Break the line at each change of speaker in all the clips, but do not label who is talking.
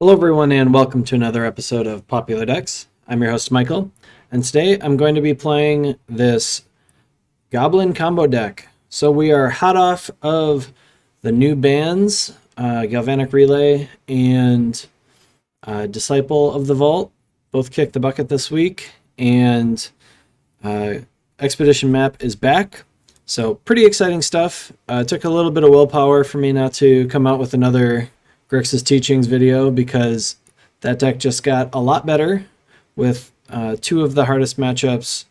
Hello everyone and welcome to another episode of Popular Decks. I'm your host Michael, and today I'm going to be playing this Goblin combo deck. So we are hot off of the new bans, Galvanic Relay and Disciple of the Vault. Both kicked the bucket this week, and Expedition Map is back. So pretty exciting stuff. It took a little bit of willpower for me not to come out with another Grixis Teachings video because that deck just got a lot better with two of the hardest matchups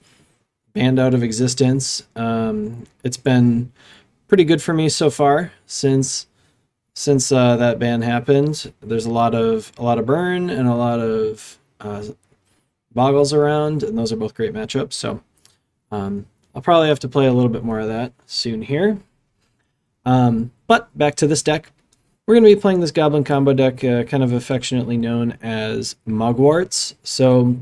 banned out of existence. It's been pretty good for me so far since that ban happened. There's a lot of burn and a lot of boggles around, and those are both great matchups. So I'll probably have to play a little bit more of that soon here. But back to this deck. We're going to be playing this Goblin combo deck, kind of affectionately known as Moggwarts. So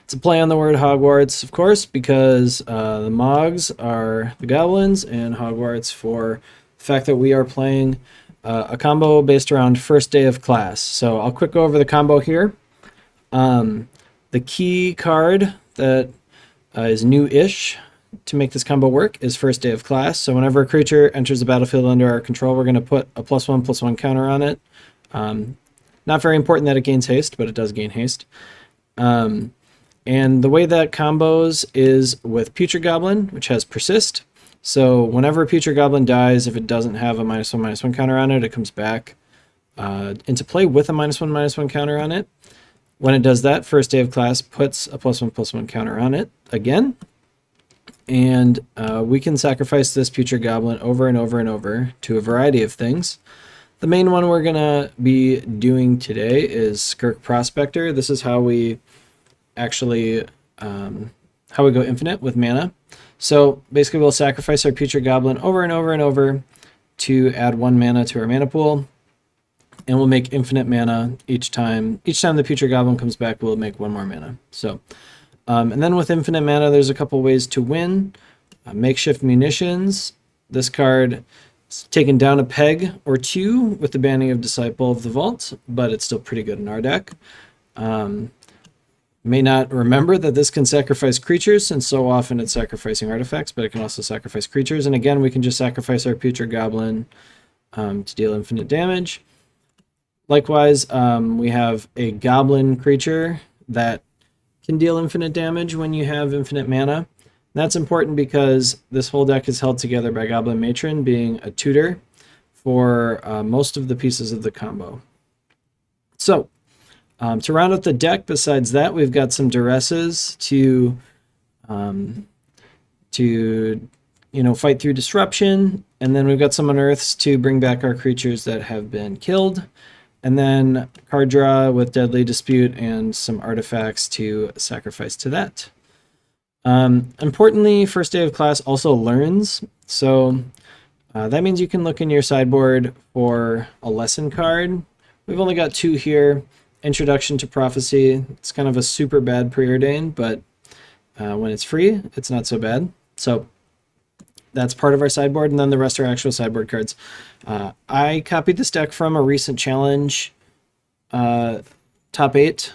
it's a play on the word Hogwarts, of course, because the Moggs are the goblins, and Hogwarts for the fact that we are playing a combo based around first day of class. So I'll quick go over the combo here. The key card that is new-ish to make this combo work is first day of class. So whenever a creature enters the battlefield under our control, we're going to put a +1/+1 counter on it. Not very important that it gains haste, but it does gain haste. And the way that combos is with Putrid Goblin, which has persist. So whenever a Putrid Goblin dies, if it doesn't have a -1/-1 counter on it, it comes back into play with a -1/-1 counter on it. When it does that, first day of class puts a +1/+1 counter on it again. And we can sacrifice this Putrid Goblin over and over and over to a variety of things. The main one we're going to be doing today is Skirk Prospector. This is how we actually go infinite with mana. So basically we'll sacrifice our Putrid Goblin over and over and over to add 1 mana to our mana pool. And we'll make infinite mana each time. Each time the Putrid Goblin comes back, we'll make 1 more mana. So and then with infinite mana, there's a couple ways to win. Makeshift Munitions. This card is taken down a peg or two with the banning of Disciple of the Vault, but it's still pretty good in our deck. May not remember that this can sacrifice creatures, since so often it's sacrificing artifacts, but it can also sacrifice creatures. And again, we can just sacrifice our Putrid Goblin to deal infinite damage. Likewise, we have a Goblin creature that can deal infinite damage when you have infinite mana. That's important because this whole deck is held together by Goblin Matron being a tutor for most of the pieces of the combo. So, to round out the deck, besides that, we've got some duresses to fight through disruption, and then we've got some unearths to bring back our creatures that have been killed. And then card draw with Deadly Dispute and some artifacts to sacrifice to that. Importantly, first day of class also learns. So that means you can look in your sideboard for a lesson card. We've only got 2 here. Introduction to Prophecy. It's kind of a super bad preordain, but when it's free, it's not so bad. So that's part of our sideboard, and then the rest are actual sideboard cards. I copied this deck from a recent challenge top 8,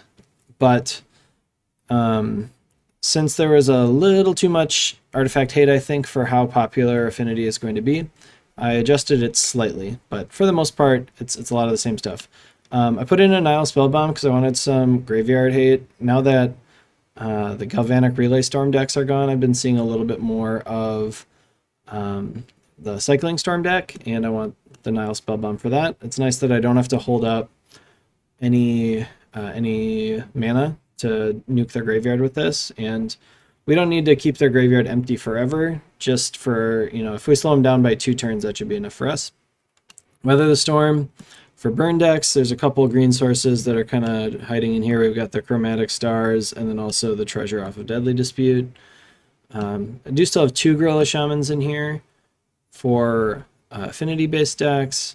but since there was a little too much artifact hate, I think, for how popular Affinity is going to be, I adjusted it slightly, but for the most part, it's a lot of the same stuff. I put in a Nile Spellbomb because I wanted some graveyard hate. Now that the Galvanic Relay Storm decks are gone, I've been seeing a little bit more of the Cycling Storm deck, and I want the Nile Spellbomb for that. It's nice that I don't have to hold up any mana to nuke their graveyard with this, and we don't need to keep their graveyard empty forever. Just for, if we slow them down by 2 turns, that should be enough for us. Weather the Storm. For burn decks, there's a couple green sources that are kind of hiding in here. We've got the Chromatic Stars, and then also the treasure off of Deadly Dispute. I do still have 2 Gorilla Shamans in here for affinity-based decks.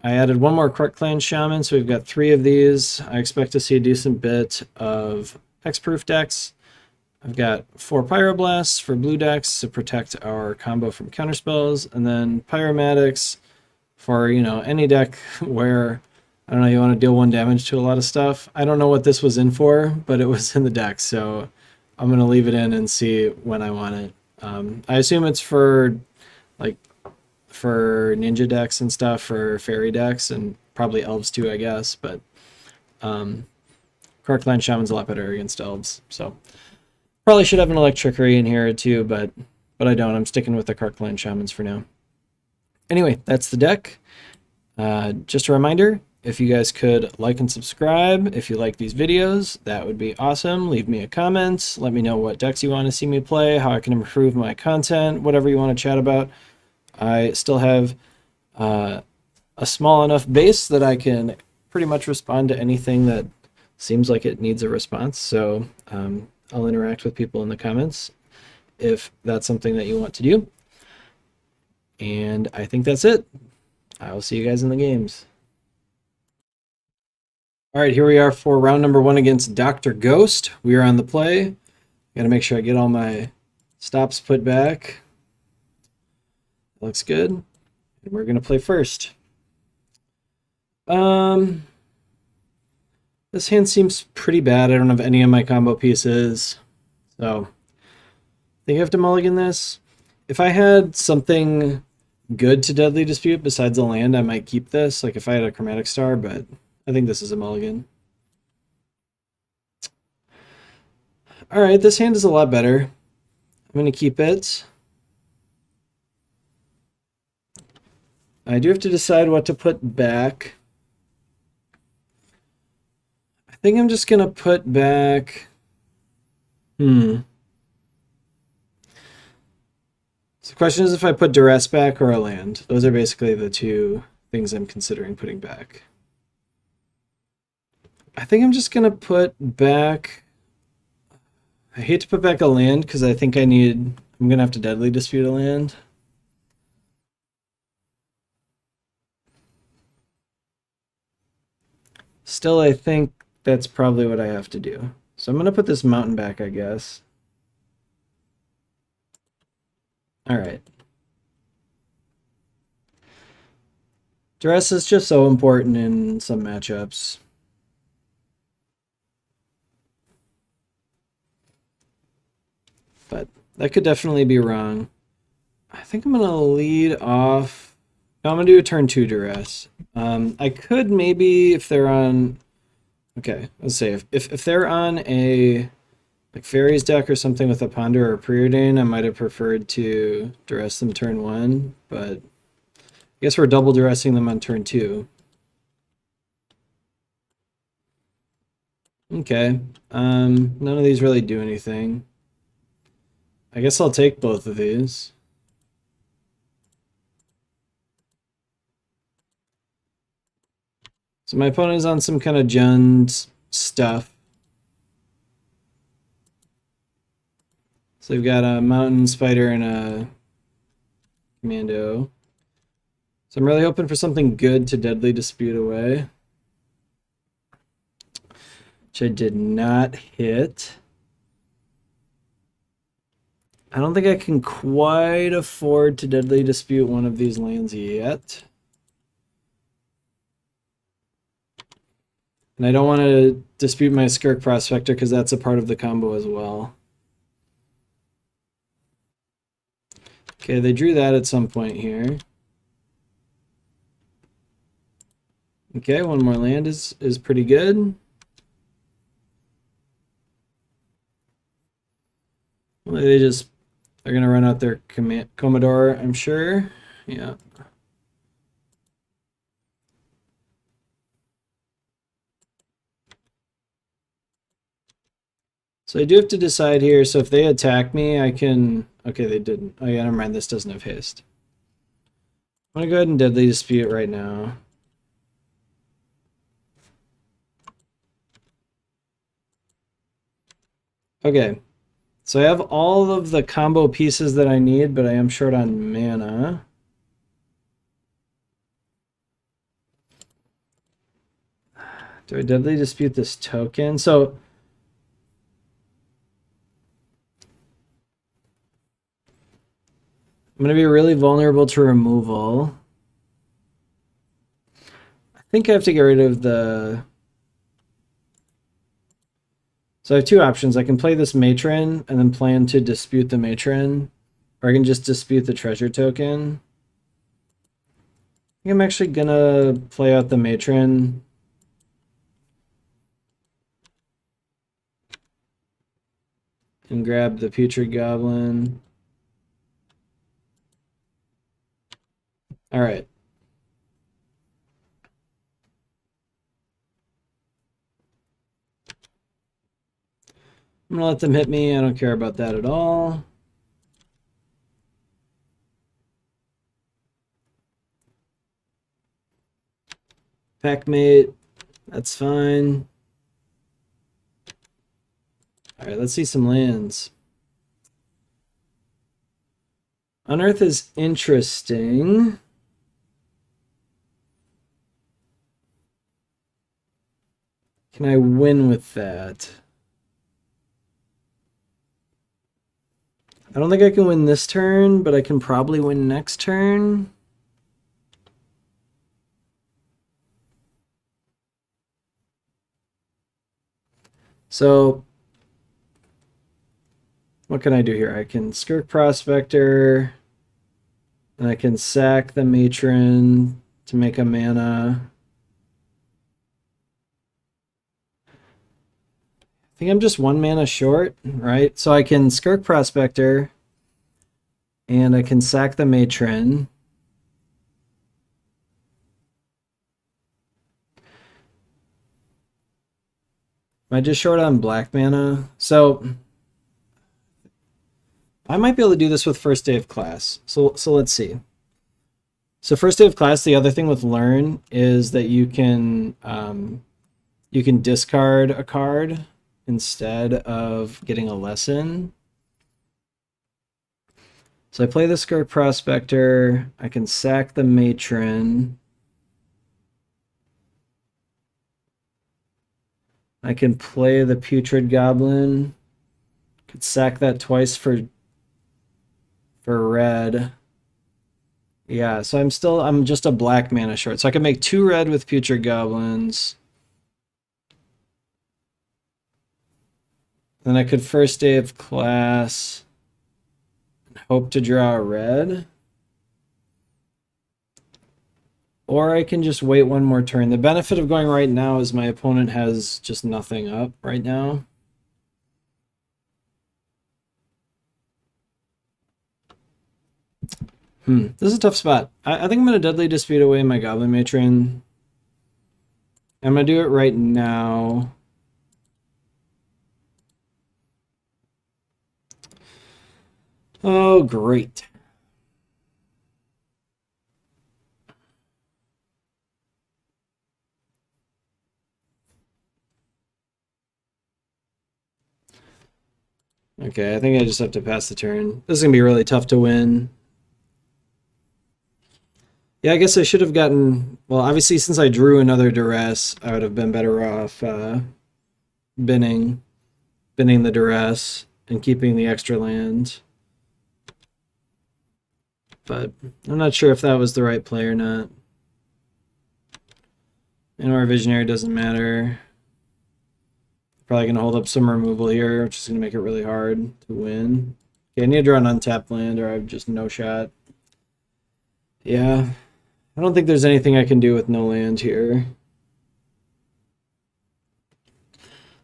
I added 1 more Kruk Clan Shaman, so we've got 3 of these. I expect to see a decent bit of hexproof decks. I've got 4 Pyroblasts for blue decks to protect our combo from counterspells, and then Pyromatics for, any deck where I don't know, you want to deal 1 damage to a lot of stuff. I don't know what this was in for, but it was in the deck, so I'm going to leave it in and see when I want it. I assume it's for like for ninja decks and stuff, for fairy decks, and probably elves too, I guess, but Corkland Shaman's a lot better against elves, so probably should have an Electrickery in here too, but I don't. I'm sticking with the Corkland Shamans for now. Anyway, that's the deck. Just a reminder, if you guys could like and subscribe if you like these videos, that would be awesome. Leave me a comment. Let me know what decks you want to see me play, how I can improve my content, whatever you want to chat about. I still have a small enough base that I can pretty much respond to anything that seems like it needs a response. So I'll interact with people in the comments if that's something that you want to do. And I think that's it. I will see you guys in the games. All right, here we are for round number 1 against Dr. Ghost. We are on the play. Got to make sure I get all my stops put back. Looks good. And we're going to play first. This hand seems pretty bad. I don't have any of my combo pieces. So I think I have to mulligan this. If I had something good to Deadly Dispute besides a land, I might keep this. Like if I had a Chromatic Star, but I think this is a mulligan. All right, this hand is a lot better. I'm going to keep it. I do have to decide what to put back. I think I'm just going to put back... So the question is if I put Duress back or a land. Those are basically the 2 things I'm considering putting back. I think I'm just going to put back... I hate to put back a land because I think I'm going to have to Deadly Dispute a land. Still, I think that's probably what I have to do. So I'm going to put this mountain back, I guess. All right. Duress is just so important in some matchups. But that could definitely be wrong. I think I'm going to lead off. No, I'm going to do a turn 2 Duress. I could maybe, if they're on... Okay, let's say if they're on a like Fairies deck or something with a Ponder or Preordain, I might have preferred to Duress them turn 1, but I guess we're double Duressing them on turn 2. Okay, none of these really do anything. I guess I'll take both of these. So my opponent is on some kind of Jund stuff. So we've got a Mountain Spider and a Commando. So I'm really hoping for something good to Deadly Dispute away. Which I did not hit. I don't think I can quite afford to Deadly Dispute one of these lands yet. And I don't want to dispute my Skirk Prospector because that's a part of the combo as well. Okay, they drew that at some point here. Okay, one more land is pretty good. Well, they just are going to run out their Commodore, I'm sure. Yeah. So I do have to decide here. So if they attack me, I can... Okay, they didn't. Oh yeah, never mind. This doesn't have haste. I'm going to go ahead and Deadly Dispute right now. Okay. So I have all of the combo pieces that I need, but I am short on mana. Do I Deadly Dispute this token? So... I'm going to be really vulnerable to removal. I think I have to get rid of the... So I have two options. I can play this matron and then plan to dispute the matron, or I can just dispute the treasure token. I think I'm actually gonna play out the matron. And grab the putrid goblin. All right. I'm gonna let them hit me. I don't care about that at all. Packmate, that's fine. All right, let's see some lands. Unearth is interesting. Can I win with that? I don't think I can win this turn, but I can probably win next turn. So, what can I do here? I can Skirk Prospector, and I can sack the Matron to make a mana. I think I'm just one mana short, right? So I can Skirk Prospector, and I can sack the Matron. Am I just short on black mana? So I might be able to do this with first day of class. So let's see. So first day of class, the other thing with learn is that you can discard a card instead of getting a lesson. So I play the Skirk Prospector. I can sack the Matron. I can play the Putrid Goblin. Could sack that twice for red. Yeah, so I'm just a black mana short. So I can make 2 red with Putrid Goblins. Then I could first day of class hope to draw a red. Or I can just wait one more turn. The benefit of going right now is my opponent has just nothing up right now. This is a tough spot. I think I'm going to Deadly Dispute away my Goblin Matron. I'm going to do it right now. Oh, great. Okay, I think I just have to pass the turn. This is going to be really tough to win. Yeah, I guess I should have gotten... Well, obviously, since I drew another Duress, I would have been better off binning the Duress and keeping the extra land. But I'm not sure if that was the right play or not. And our Visionary doesn't matter. Probably going to hold up some removal here, which is going to make it really hard to win. Okay, I need to draw an untapped land or I have just no shot. Yeah, I don't think there's anything I can do with no land here.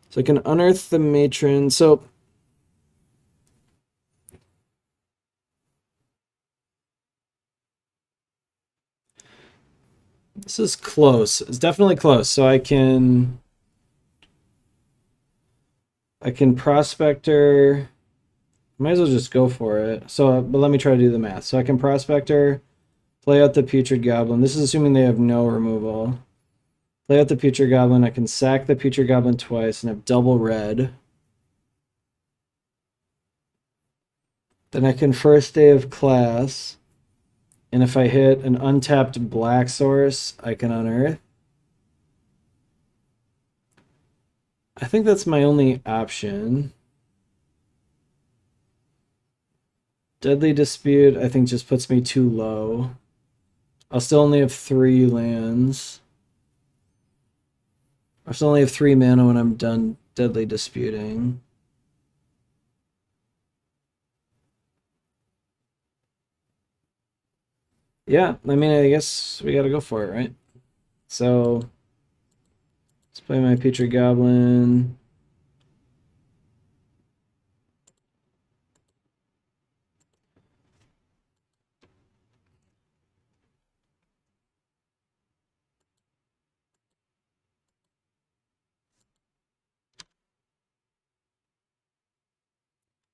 So I can unearth the Matron. So this is close. It's definitely close. So I can Prospector. Might as well just go for it. So, but let me try to do the math. So I can Prospector, play out the Putrid Goblin. This is assuming they have no removal. Play out the Putrid Goblin. I can sack the Putrid Goblin twice and have double red. Then I can first day of class. And if I hit an untapped black source, I can unearth. I think that's my only option. Deadly Dispute, I think, just puts me too low. I'll still only have 3 lands. I still only have 3 mana when I'm done Deadly Disputing. Yeah, I mean, I guess we gotta go for it, right? So, let's play my Putrid Goblin.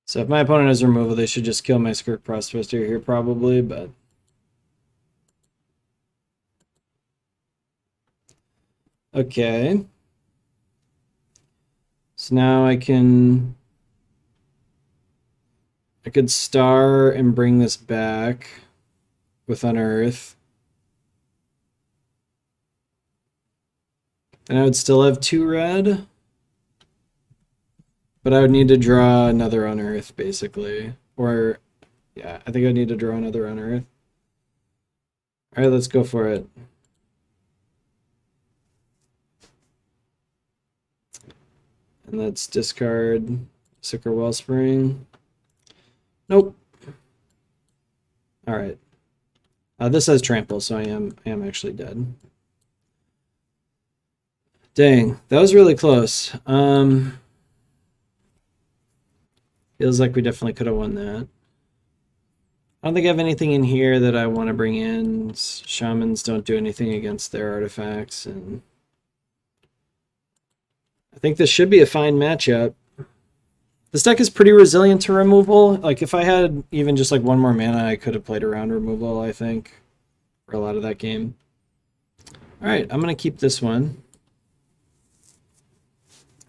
So if my opponent has removal, they should just kill my Skirk Prospector here probably, but... Okay. So now I could star and bring this back with Unearth. And I would still have 2 red. But I would need to draw another Unearth, basically. Or, yeah, I think I need to draw another Unearth. Alright, let's go for it. And let's discard Sicker Wellspring. Nope. Alright. This has Trample, so I am actually dead. Dang, that was really close. Feels like we definitely could have won that. I don't think I have anything in here that I want to bring in. Shamans don't do anything against their artifacts, and I think this should be a fine matchup. This deck is pretty resilient to removal. Like, if I had even just like 1 more mana, I could have played around removal, I think, for a lot of that game. Alright, I'm going to keep this one.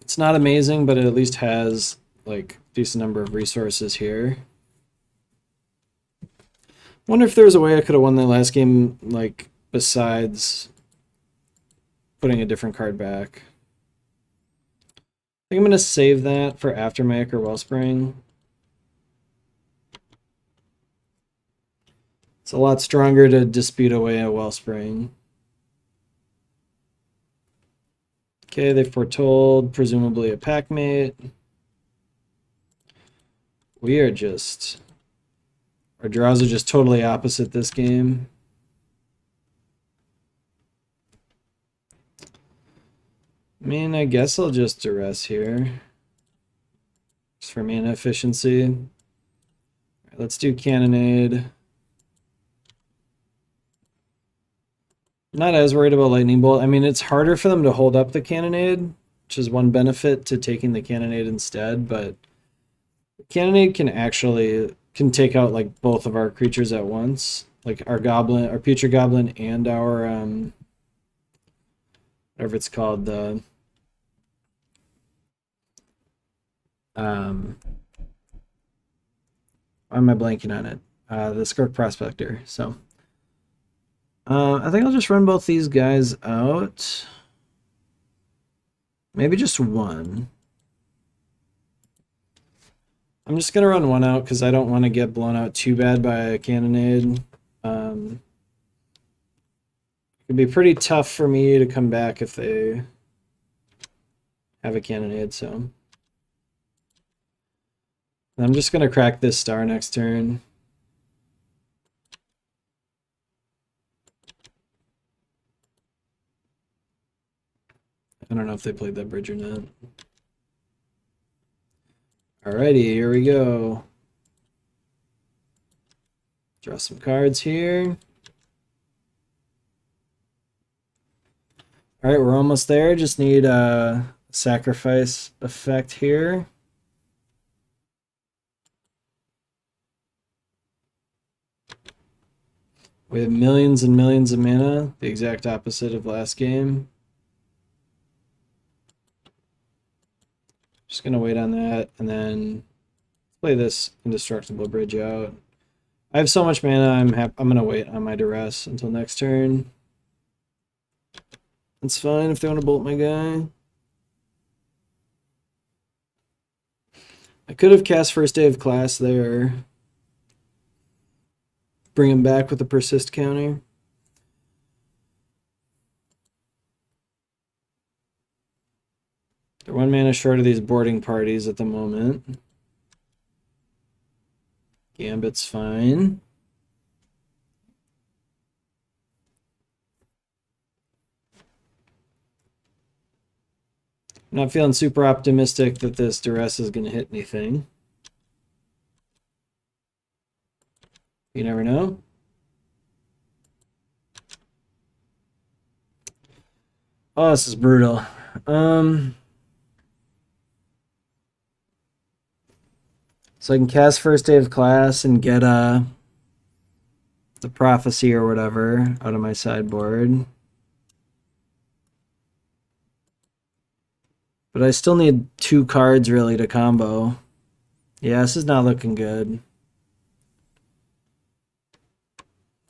It's not amazing, but it at least has, like, a decent number of resources here. Wonder if there was a way I could have won that last game, like, besides putting a different card back. I think I'm going to save that for after my Ichor Wellspring. It's a lot stronger to dispute away a Wellspring. Okay, they've foretold, presumably a Packmate. We are just... Our draws are just totally opposite this game. I mean, I guess I'll just duress here. Just for mana efficiency. All right, let's do Cannonade. Not as worried about Lightning Bolt. I mean, it's harder for them to hold up the Cannonade, which is one benefit to taking the Cannonade instead, but Cannonade can take out like both of our creatures at once. Like our Goblin, our Putrid Goblin, and our whatever it's called, the why am I blanking on it? The Skirk Prospector. So I think I'll just run both these guys out. Maybe just one. I'm just gonna run one out because I don't want to get blown out too bad by a Cannonade. It'd be pretty tough for me to come back if they have a Cannonade, so I'm just gonna crack this star next turn. I don't know if they played that bridge or not. Alrighty, here we go. Draw some cards here. Alright, we're almost there. Just need a sacrifice effect here. We have millions and millions of mana, the exact opposite of last game. Just gonna wait on that and then play this indestructible bridge out. I have so much mana, I'm gonna wait on my duress until next turn. It's fine if they want to bolt my guy. I could have cast First Day of Class there. Bring him back with a persist counter. They're 1 mana short of these boarding parties at the moment. Gambit's fine. I'm not feeling super optimistic that this duress is going to hit anything. You never know. Oh, this is brutal. So I can cast First Day of Class and get the Prophecy or whatever out of my sideboard. But I still need 2 cards really to combo. Yeah, this is not looking good.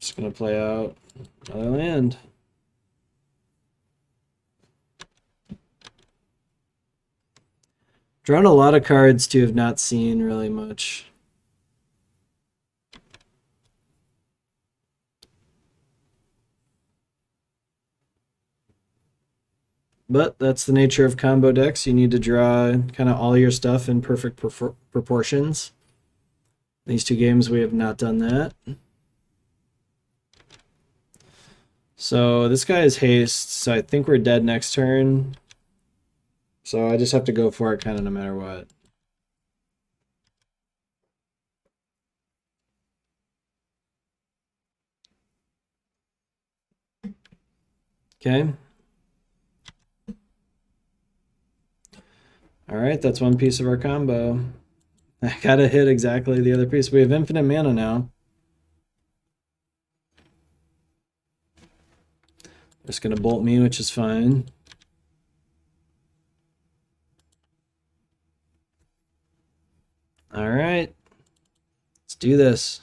Just gonna play out another land. Drawn a lot of cards to have not seen really much. But that's the nature of combo decks. You need to draw kind of all your stuff in perfect proportions. These 2 games we have not done that. So this guy is haste, so I think we're dead next turn. So I just have to go for it kind of no matter what. Okay. All right, that's 1 piece of our combo. I gotta hit exactly the other piece. We have infinite mana now. Just gonna bolt me, which is fine. All right, let's do this.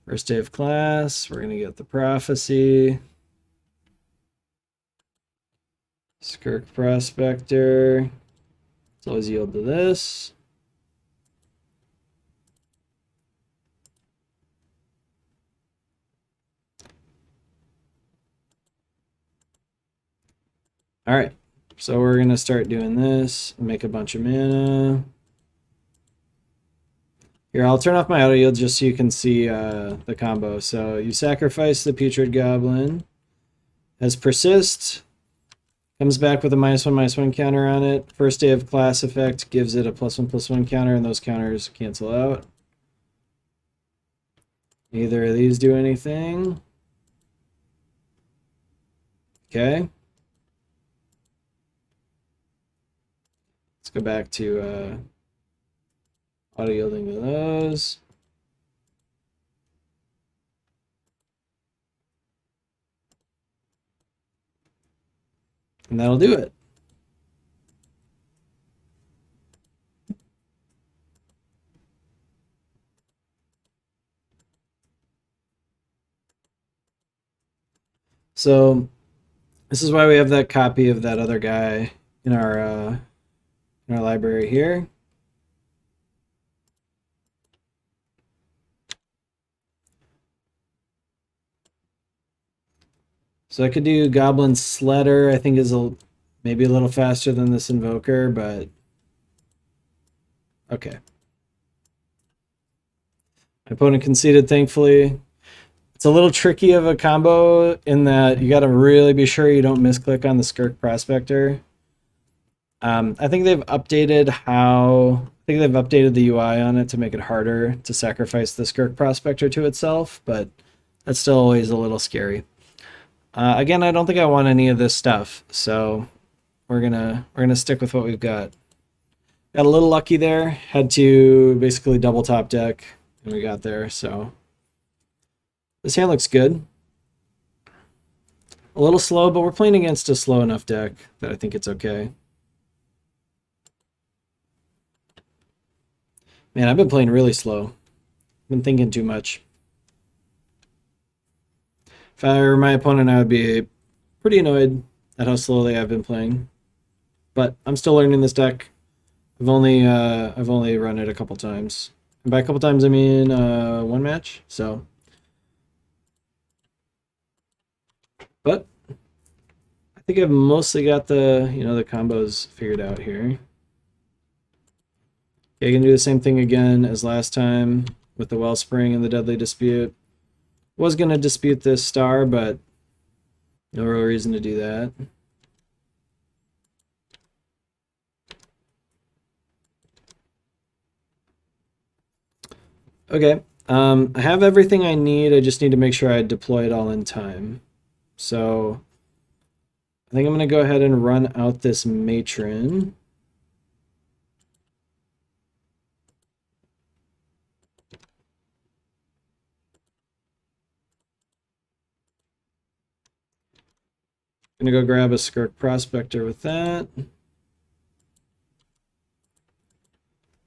First Day of Class, we're gonna get the Prophecy. Skirk Prospector. Let's always yield to this. All right, so we're gonna start doing this, make a bunch of mana. Here, I'll turn off my auto yield just so you can see the combo. So you sacrifice the Putrid Goblin. As Persist, comes back with a -1/-1 counter on it. First Day of Class effect gives it a +1/+1 counter, and those counters cancel out. Neither of these do anything. Okay. Let's go back to auto yielding to those. And that'll do it. So this is why we have that copy of that other guy in our library here. So I could do Goblin Sledder. I think is maybe a little faster than this Invoker, but okay. My opponent conceded, thankfully. It's a little tricky of a combo in that you got to really be sure you don't misclick on the Skirk Prospector. I think they've updated the UI on it to make it harder to sacrifice the Skirk Prospector to itself, but that's still always a little scary. Again, I don't think I want any of this stuff, so we're gonna stick with what we've got. Got a little lucky there. Had to basically double top deck, and we got there. So this hand looks good. A little slow, but we're playing against a slow enough deck that I think it's okay. Man, I've been playing really slow. I've been thinking too much. If I were my opponent, I would be pretty annoyed at how slowly I've been playing. But I'm still learning this deck. I've only run it a couple times. And by a couple times, I mean 1 match. So, but I think I've mostly got the, the combos figured out here. Okay, I can do the same thing again as last time with the Wellspring and the Deadly Dispute. Was going to dispute this star, but no real reason to do that. Okay, I have everything I need. I just need to make sure I deploy it all in time. So I think I'm going to go ahead and run out this matron. Gonna go grab a Skirk Prospector with that. And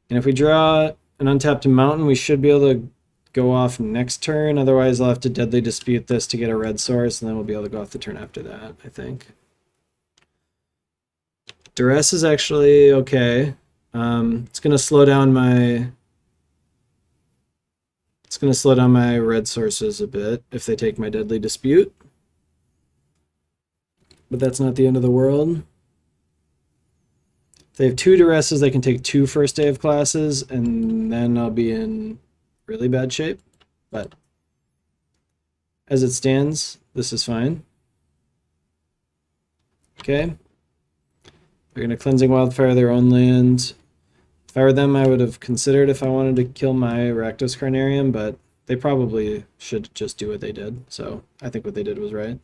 if we draw an untapped mountain, we should be able to go off next turn. Otherwise, I'll have to Deadly Dispute this to get a red source, and then we'll be able to go off the turn after that, I think. Duress is actually okay. It's gonna slow down my... It's gonna slow down my red sources a bit if they take my Deadly Dispute. But that's not the end of the world. If they have 2 Duresses, they can take 2 first day of classes, and then I'll be in really bad shape. But as it stands, this is fine. Okay. They're going to Cleansing Wildfire their own land. If I were them, I would have considered if I wanted to kill my Rakdos Carnarium, but they probably should just do what they did. So I think what they did was right.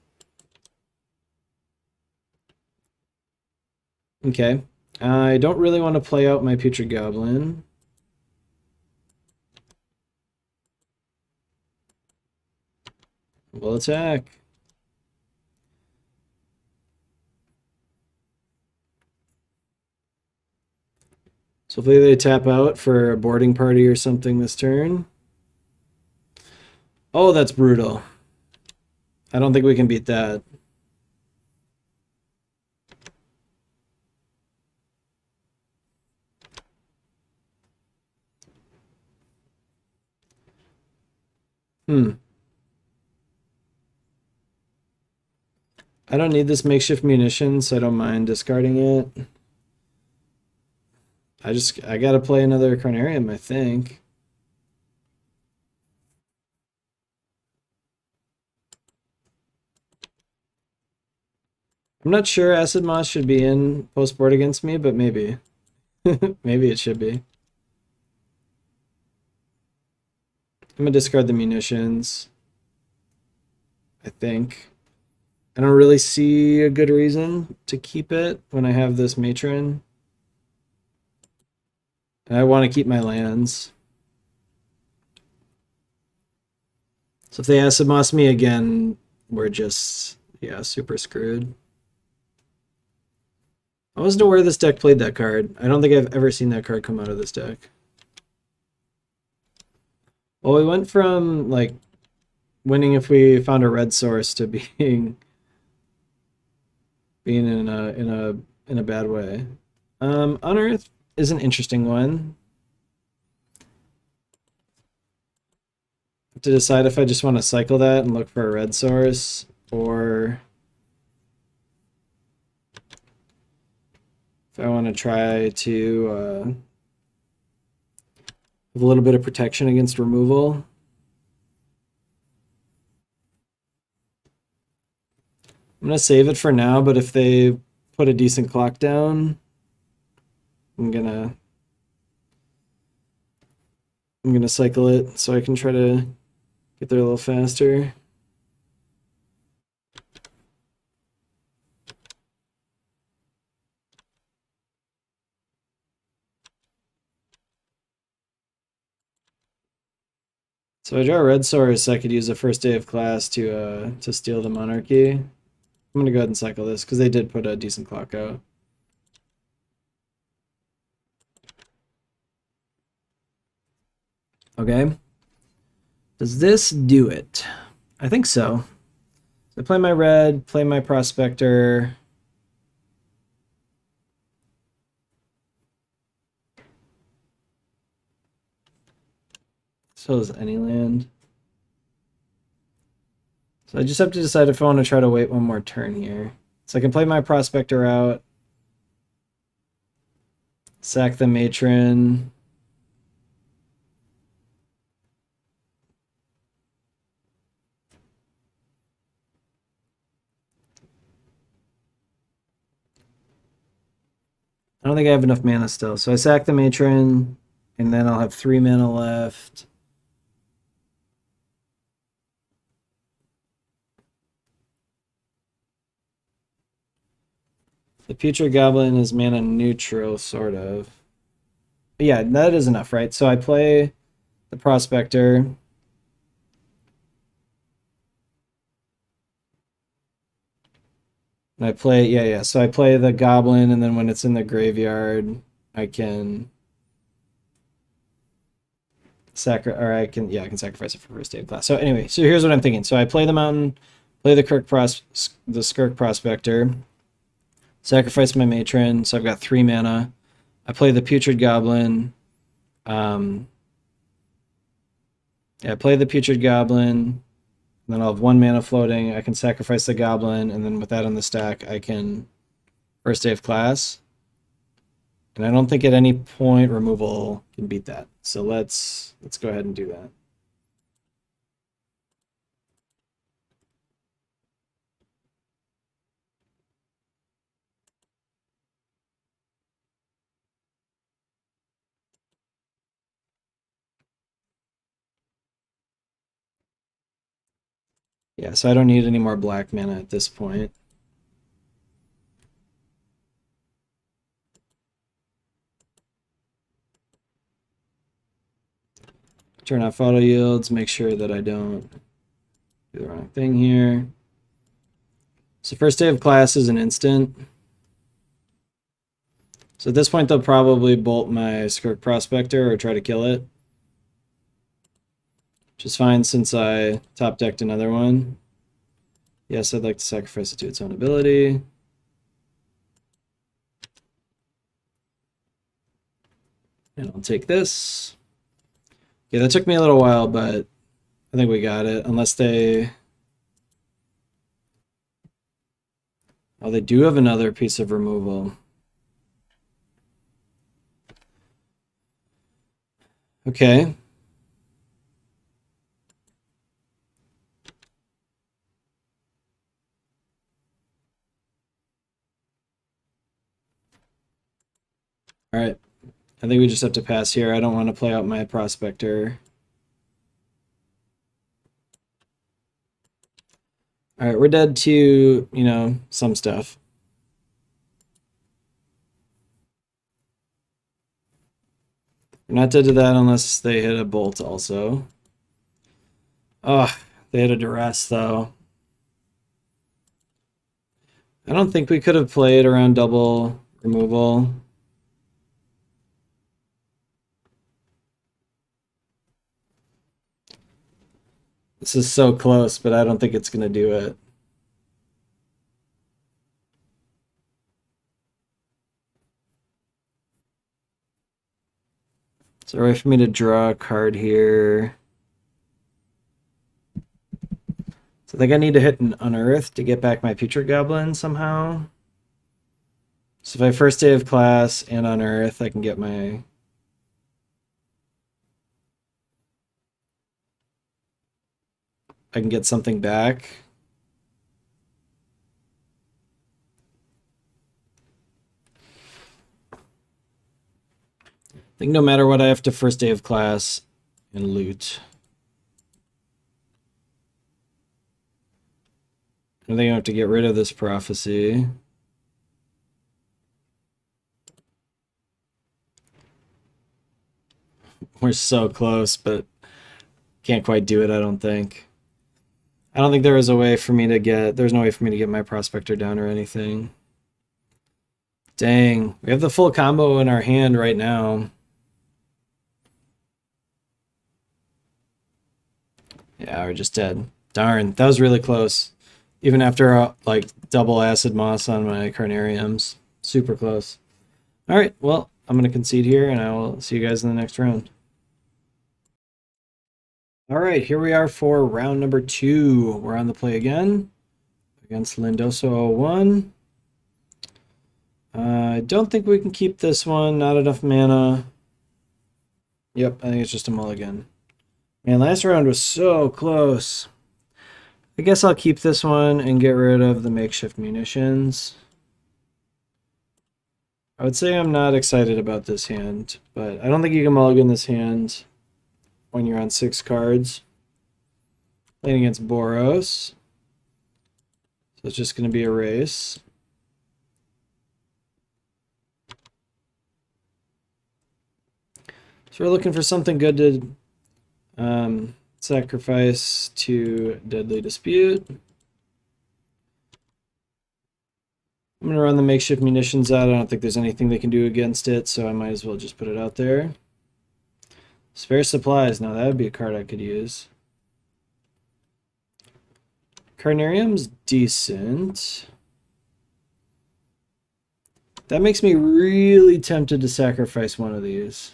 Okay. I don't really want to play out my Putrid Goblin. We'll attack. So hopefully they tap out for a boarding party or something this turn. Oh, that's brutal. I don't think we can beat that. I don't need this makeshift munition, so I don't mind discarding it. I gotta play another Carnarium, I think. I'm not sure Acid Moss should be in post-board against me, but maybe. Maybe it should be. I'm gonna discard the munitions, I think. I don't really see a good reason to keep it when I have this matron. I want to keep my lands. So if they acid moss me again, we're just, yeah, super screwed. I wasn't aware this deck played that card. I don't think I've ever seen that card come out of this deck. Well, we went from, like, winning if we found a red source to being in a bad way. Unearth is an interesting one. I have to decide if I just want to cycle that and look for a red source, or if I want to try to have a little bit of protection against removal. I'm going to save it for now, but if they put a decent clock down, I'm gonna cycle it so I can try to get there a little faster. So I draw a red source, I could use the first day of class to steal the monarchy. I'm gonna go ahead and cycle this because they did put a decent clock out. Okay. Does this do it? I think so. So I play my red, play my prospector. So does any land. So I just have to decide if I want to try to wait one more turn here. So I can play my Prospector out, sack the Matron. I don't think I have enough mana still. So I sack the Matron, and then I'll have 3 mana left. The Putrid Goblin is mana neutral, sort of. But yeah, that is enough, right? So I play the Prospector. And I play, yeah. So I play the Goblin, and then when it's in the graveyard, I can I can sacrifice it for first day of class. So anyway, so here's what I'm thinking. So I play the Mountain, play the Skirk Prospector, sacrifice my Matron, so I've got 3 mana. I play the Putrid Goblin. I play the Putrid Goblin. Then I'll have 1 mana floating. I can sacrifice the Goblin, and then with that on the stack, I can first day of class. And I don't think at any point removal can beat that. So let's go ahead and do that. Yeah, so I don't need any more black mana at this point. Turn off auto yields, make sure that I don't do the wrong thing here. So first day of class is an instant. So at this point, they'll probably bolt my Skirk Prospector or try to kill it. Which is fine since I top decked another one. Yes, I'd like to sacrifice it to its own ability. And I'll take this. Yeah, that took me a little while, but I think we got it. Unless they... Oh, they do have another piece of removal. Okay. All right. I think we just have to pass here. I don't want to play out my Prospector. All right, we're dead to, some stuff. We're not dead to that unless they hit a bolt also. Oh, they hit a duress though. I don't think we could have played around double removal. This is so close, but I don't think it's going to do it. Is there a way for me to draw a card here? So I think I need to hit an Unearth to get back my Putrid Goblin somehow. So if I first day of class and Unearth, I can get my... I can get something back. I think no matter what, I have to first day of class and loot. I think I have to get rid of this prophecy. We're so close, but can't quite do it, I don't think. I don't think there is a way for me to get... There's no way for me to get my Prospector down or anything. Dang. We have the full combo in our hand right now. Yeah, we're just dead. Darn, that was really close. Even after, like, double Acid Moss on my Carnariums. Super close. All right, well, I'm going to concede here, and I will see you guys in the next round. All right, here we are for round number 2. We're on the play again against Lindoso 01. I don't think we can keep this one. Not enough mana. Yep, I think it's just a mulligan. Man, last round was so close. I guess I'll keep this one and get rid of the makeshift munitions. I would say I'm not excited about this hand, but I don't think you can mulligan this hand when you're on 6 cards. Playing against Boros. So it's just going to be a race. So we're looking for something good to sacrifice to Deadly Dispute. I'm going to run the makeshift munitions out. I don't think there's anything they can do against it, so I might as well just put it out there. Spare Supplies. Now that would be a card I could use. Carnarium's decent. That makes me really tempted to sacrifice one of these.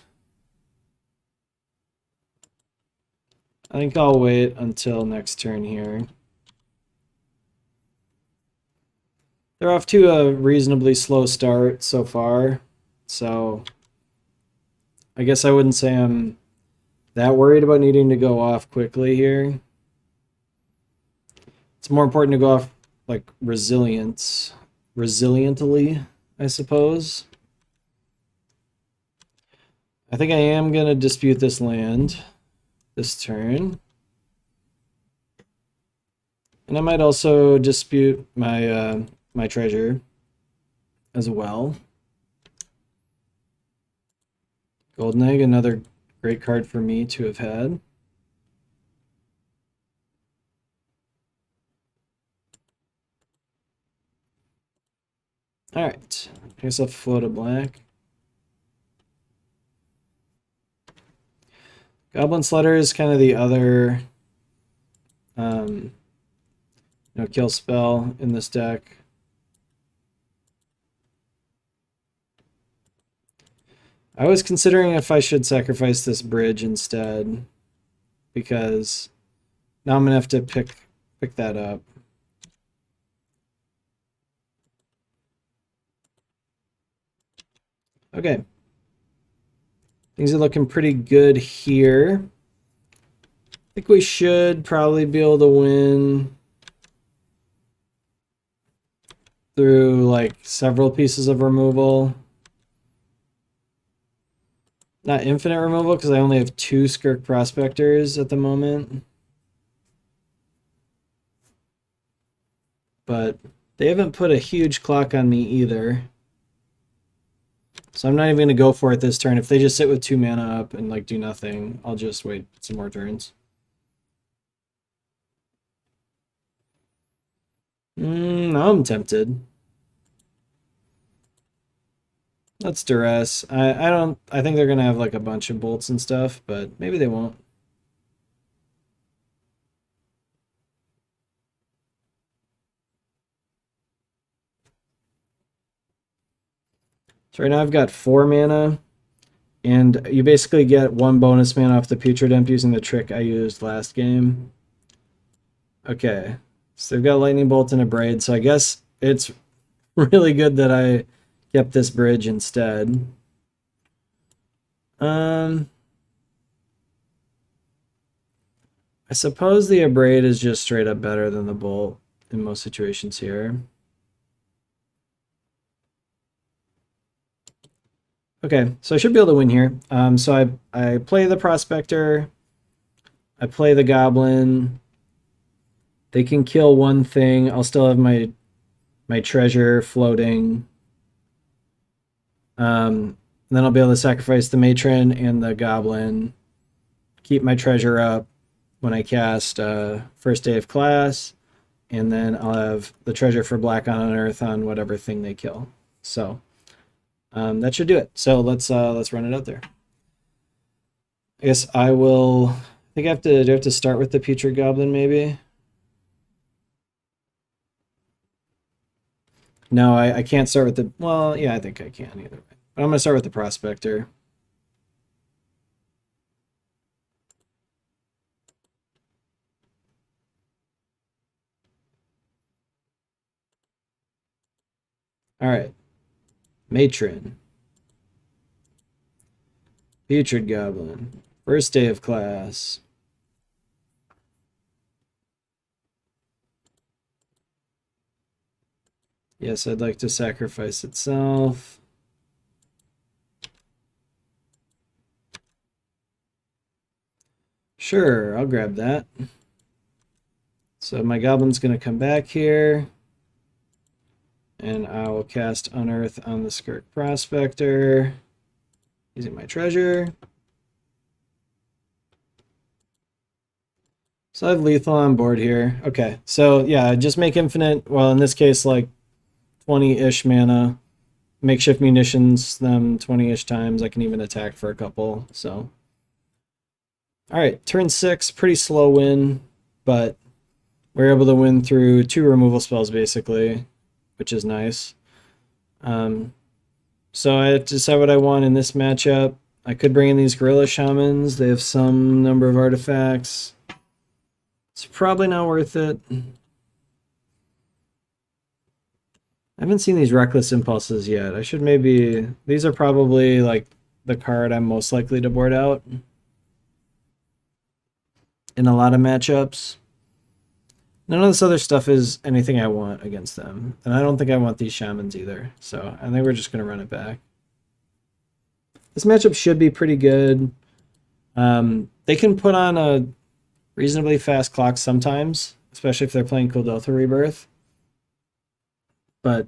I think I'll wait until next turn here. They're off to a reasonably slow start so far, so I guess I wouldn't say I'm that worried about needing to go off quickly here. It's more important to go off like resiliently, I suppose. I think I am going to dispute this land this turn. And I might also dispute my my treasure as well. Golden Egg, another great card for me to have had. Alright, I guess I'll float a black. Goblin Sledder is kind of the other kill spell in this deck. I was considering if I should sacrifice this bridge instead, because now I'm gonna have to pick that up. Okay. Things are looking pretty good here. I think we should probably be able to win through like several pieces of removal. Not infinite removal, because I only have 2 Skirk Prospectors at the moment. But they haven't put a huge clock on me either. So I'm not even going to go for it this turn. If they just sit with 2 mana up and like do nothing, I'll just wait some more turns. Now I'm tempted. Let's duress. I think they're gonna have like a bunch of bolts and stuff, but maybe they won't. So right now I've got 4 mana, and you basically get 1 bonus mana off the Putrid Imp using the trick I used last game. Okay, so they've got Lightning Bolt and a Braid, so I guess it's really good that I kept this bridge instead. I suppose the Abrade is just straight up better than the Bolt in most situations here. Okay, so I should be able to win here. So I play the Prospector, I play the Goblin. They can kill one thing. I'll still have my treasure floating. Then I'll be able to sacrifice the Matron and the Goblin. Keep my treasure up when I cast First Day of Class, and then I'll have the treasure for Black on Unearth on whatever thing they kill. So that should do it. So let's run it out there. I guess I will. I think I have to. Do I have to start with the Putrid Goblin maybe? No, I can't start with the. Well, yeah, I think I can either way. But I'm gonna start with the Prospector. All right. Matron. Putrid Goblin. First day of class. Yes, I'd like to sacrifice itself. Sure, I'll grab that. So my goblin's going to come back here. And I will cast Unearth on the Skirk Prospector using my treasure. So I have lethal on board here. Okay, so yeah, just make infinite, well in this case like 20-ish mana. Makeshift munitions them 20-ish times. I can even attack for a couple, so. Alright, turn 6, pretty slow win, but we're able to win through 2 removal spells basically, which is nice. So I have to decide what I want in this matchup. I could bring in these Gorilla Shamans. They have some number of artifacts. It's probably not worth it. I haven't seen these Reckless Impulses yet. I should maybe... These are probably like the card I'm most likely to board out in a lot of matchups. None of this other stuff is anything I want against them. And I don't think I want these Shamans either. So I think we're just going to run it back. This matchup should be pretty good. They can put on a reasonably fast clock sometimes, especially if they're playing Kuldotha Rebirth. But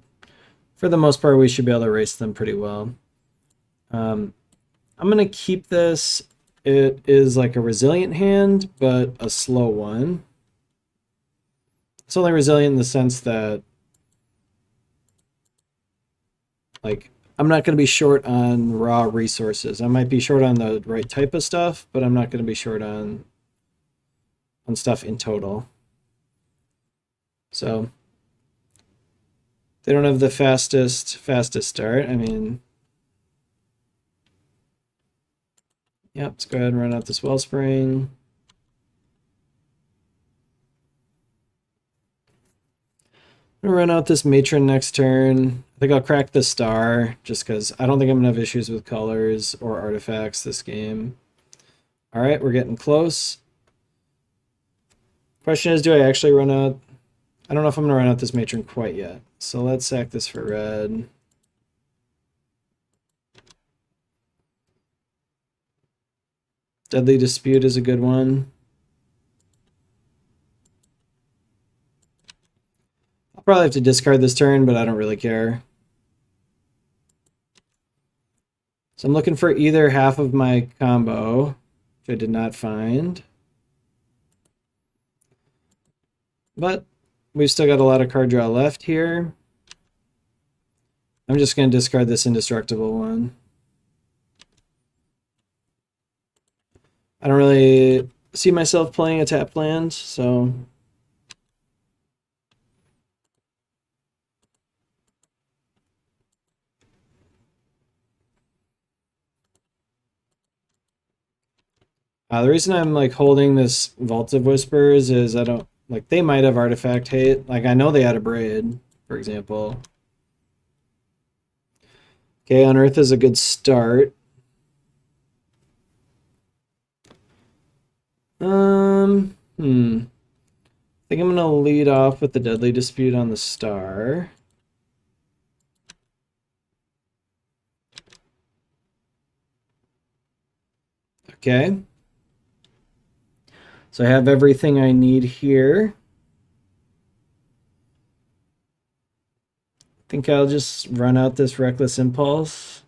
for the most part, we should be able to race them pretty well. I'm going to keep this. It is like a resilient hand, but a slow one. It's only resilient in the sense that, like, I'm not going to be short on raw resources. I might be short on the right type of stuff, but I'm not going to be short on stuff in total. So they don't have the fastest start. I mean, yeah, let's go ahead and run out this Wellspring. I'm gonna run out this Matron next turn. I think I'll crack the Star, just because I don't think I'm gonna have issues with colors or artifacts this game. Alright, we're getting close. Question is, do I actually run out? I don't know if I'm gonna run out this Matron quite yet. So let's sack this for red. Deadly Dispute is a good one. I'll probably have to discard this turn, but I don't really care. So I'm looking for either half of my combo, which I did not find. But we've still got a lot of card draw left here. I'm just going to discard this indestructible one. I don't really see myself playing a tapped land, so... the reason I'm like holding this Vault of Whispers is I don't... Like, they might have artifact hate. Like, I know they had a Braid, for example. Okay, Unearth is a good start. I think I'm gonna lead off with the Deadly Dispute on the Star. Okay. So I have everything I need here. I think I'll just run out this Reckless Impulse.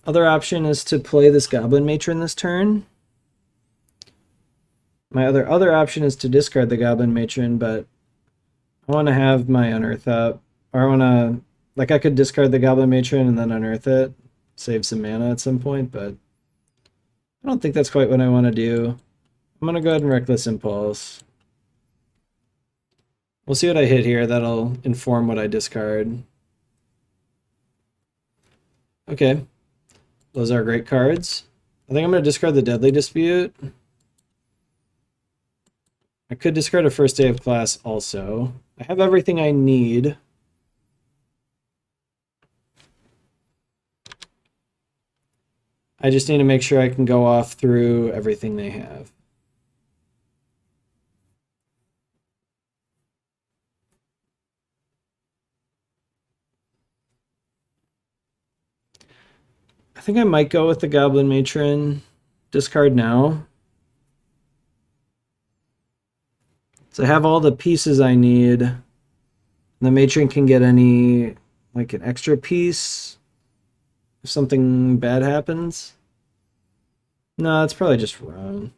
Other option is to play this Goblin Matron this turn. My other option is to discard the Goblin Matron, but I want to have my Unearth up. Or I want to... Like, I could discard the Goblin Matron and then Unearth it. Save some mana at some point, but... I don't think that's quite what I want to do. I'm going to go ahead and Reckless Impulse. We'll see what I hit here. That'll inform what I discard. Okay. Those are great cards. I think I'm going to discard the Deadly Dispute. I could discard a First Day of Class also. I have everything I need. I just need to make sure I can go off through everything they have. I think I might go with the Goblin Matron. Discard now. So I have all the pieces I need. The Matron can get any, like an extra piece if something bad happens. No, that's probably just wrong.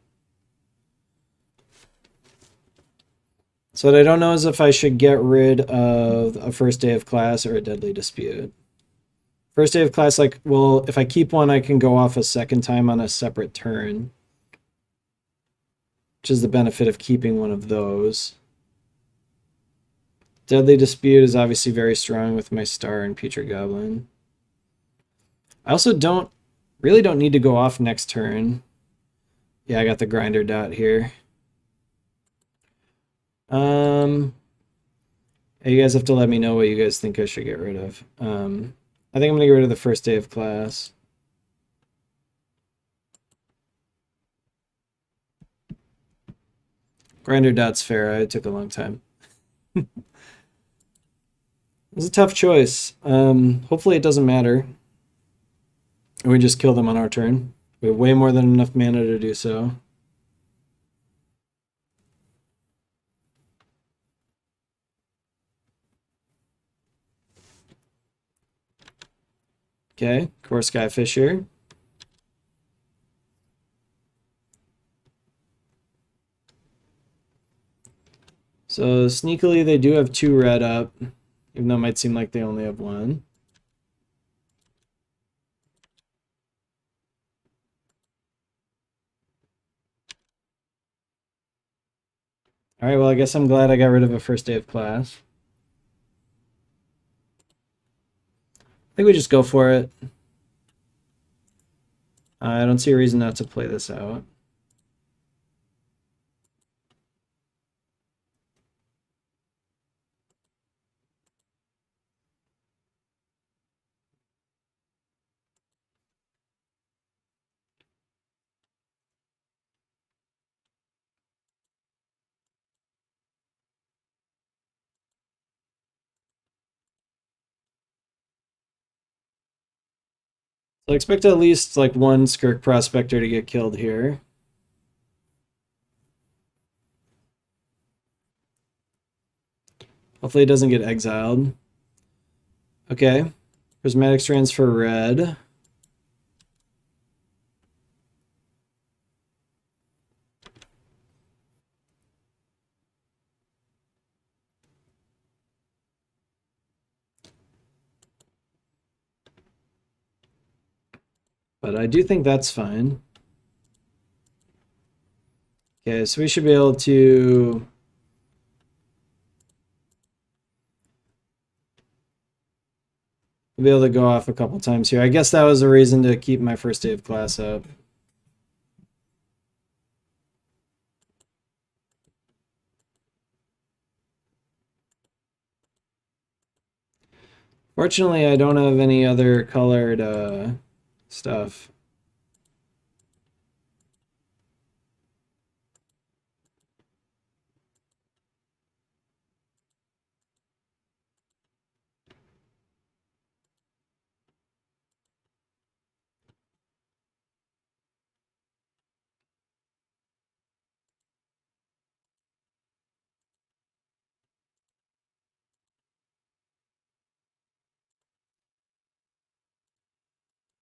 So what I don't know is if I should get rid of a first day of class or a deadly dispute. First day of class, like, well, if I keep one, I can go off a second time on a separate turn, which is the benefit of keeping one of those. Deadly dispute is obviously very strong with my star and Putrid Goblin. I also really don't need to go off next turn. Yeah, I got the grinder dot here. You guys have to let me know what you guys think I should get rid of. I think I'm gonna get rid of the first day of class. Grinder dot's fair. It took a long time. It was a tough choice. Hopefully it doesn't matter. We just kill them on our turn. We have way more than enough mana to do so. Okay, Core Skyfisher. So sneakily, they do have 2 red up, even though it might seem like they only have 1. All right, well, I guess I'm glad I got rid of a first day of class. I think we just go for it. I don't see a reason not to play this out. So I expect at least like 1 Skirk Prospector to get killed here. Hopefully it doesn't get exiled. Okay. Prismatic Strands for red. But I do think that's fine. Okay, so we should be able to go off a couple times here. I guess that was a reason to keep my first day of class up. Fortunately, I don't have any other colored stuff.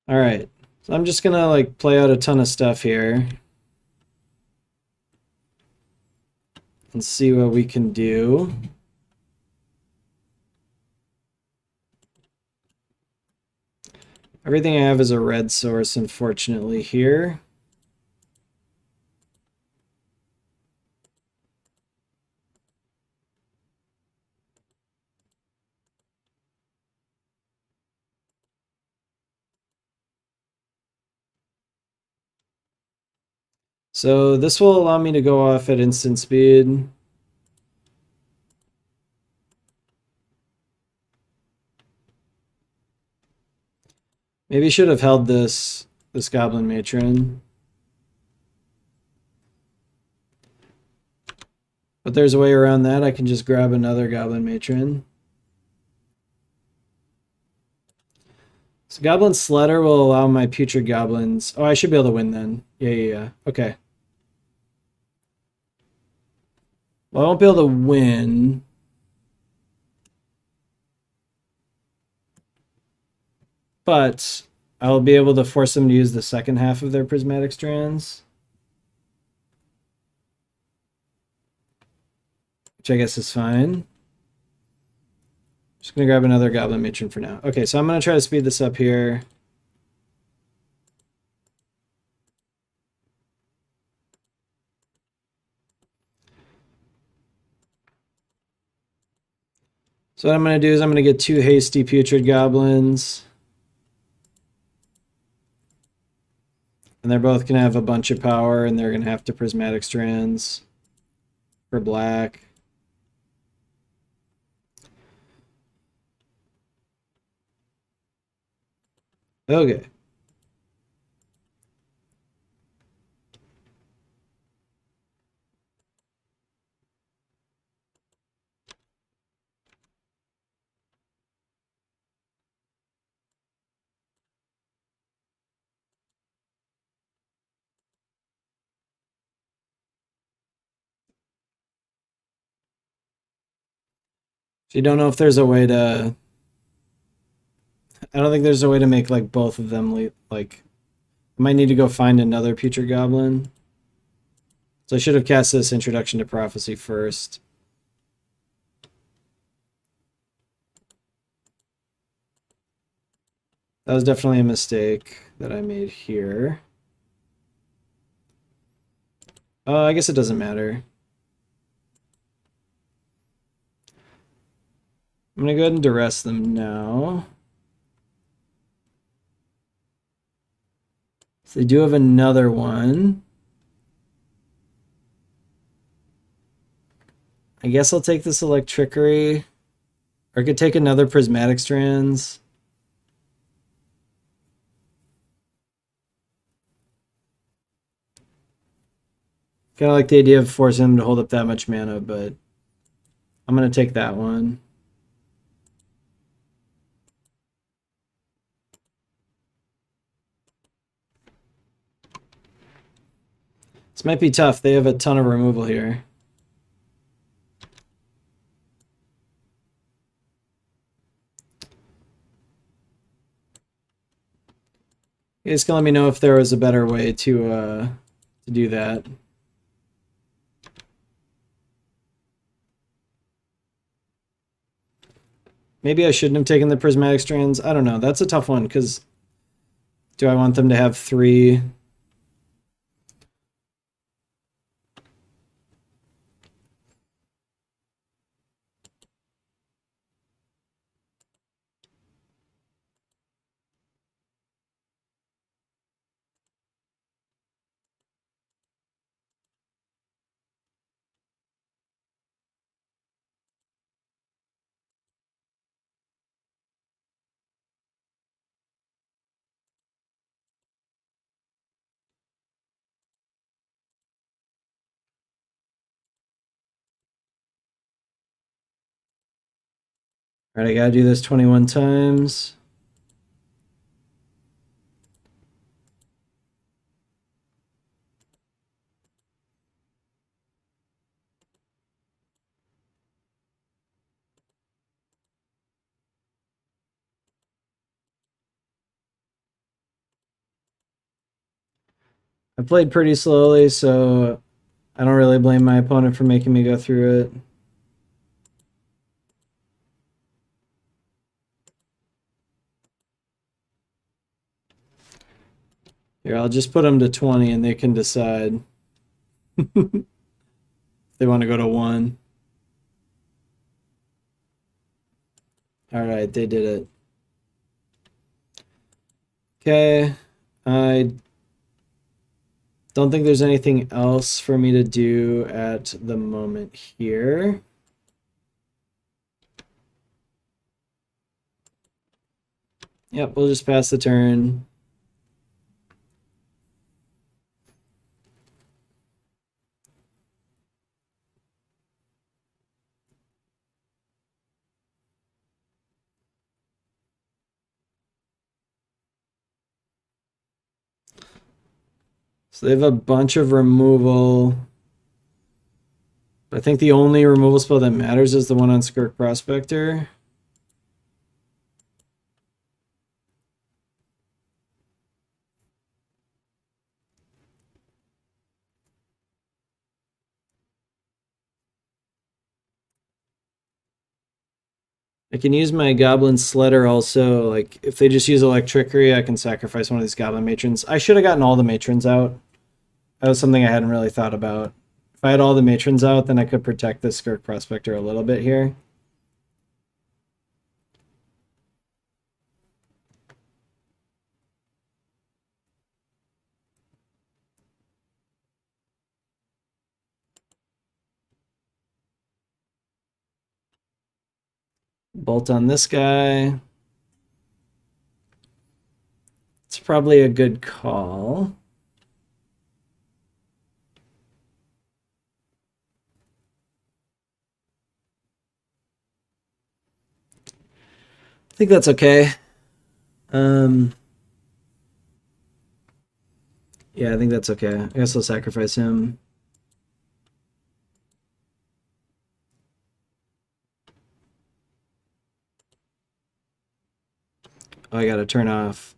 All right, so I'm just gonna like play out a ton of stuff here and see what we can do. Everything I have is a red source, unfortunately, here. So this will allow me to go off at instant speed. Maybe should have held this. this goblin matron. But there's a way around that. I can just grab another goblin matron. So Goblin Slaughter will allow my putrid goblins. Oh, I should be able to win then. Yeah. Okay. Well, I won't be able to win. But I'll be able to force them to use the second half of their prismatic strands. Which I guess is fine. Just gonna grab another goblin matron for now. Okay, so I'm gonna try to speed this up here. So what I'm gonna do is I'm gonna get 2 hasty putrid goblins. And they're both gonna have a bunch of power, and they're gonna have to prismatic strands for black. Okay. So you don't know if there's a way to... I don't think there's a way to make like both of them like... I might need to go find another putrid goblin. So I should have cast this Introduction to Prophecy first. That was definitely a mistake that I made here. I guess it doesn't matter. I'm gonna go ahead and duress them now. So they do have another one. I guess I'll take this Electrickery. Or I could take another Prismatic Strands. Kind of like the idea of forcing him to hold up that much mana, but I'm going to take that one. This might be tough. They have a ton of removal here. You guys can let me know if there was a better way to do that. Maybe I shouldn't have taken the Prismatic Strands. I don't know. That's a tough one, because do I want them to have 3? All right, I gotta do this 21 times. I played pretty slowly, so I don't really blame my opponent for making me go through it. Here, I'll just put them to 20 and they can decide if they want to go to 1. All right, they did it. Okay, I don't think there's anything else for me to do at the moment here. Yep, we'll just pass the turn. So they have a bunch of removal. I think the only removal spell that matters is the one on Skirk Prospector. I can use my Goblin Sledder also. Like, if they just use Electrickery, I can sacrifice one of these Goblin Matrons. I should have gotten all the Matrons out. That was something I hadn't really thought about. If I had all the Matrons out, then I could protect the Skirk Prospector a little bit here. Bolt on this guy. It's probably a good call. I think that's okay. Yeah, I think that's okay. I guess I'll sacrifice him. Oh, I gotta turn off.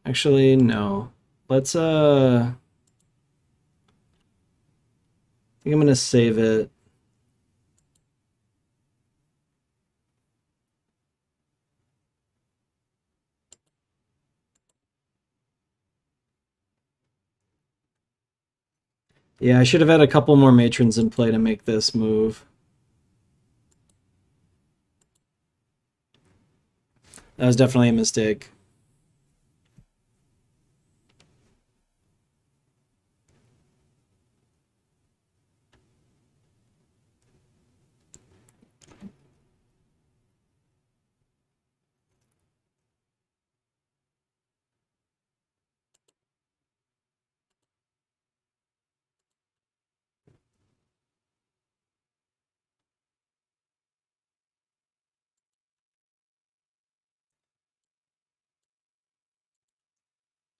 Actually, no. Let's I think I'm gonna save it. Yeah, I should have had a couple more Matrons in play to make this move. That was definitely a mistake.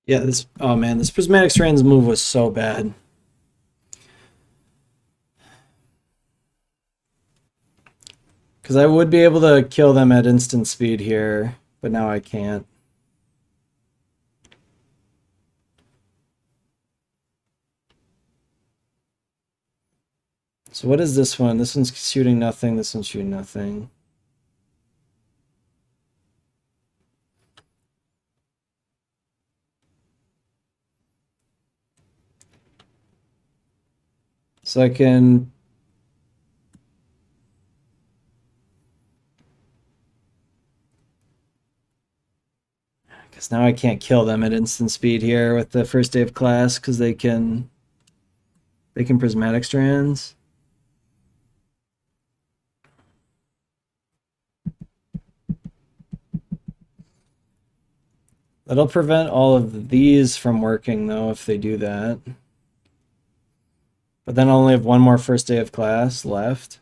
Yeah, this, oh man, this Prismatic Strands move was so bad. Because I would be able to kill them at instant speed here, but now I can't. So what is this one? This one's shooting nothing, this one's shooting nothing. So I can... Because now I can't kill them at instant speed here with the first day of class, because they can Prismatic Strands. That'll prevent all of these from working, though, if they do that. But then I only have one more first day of class left.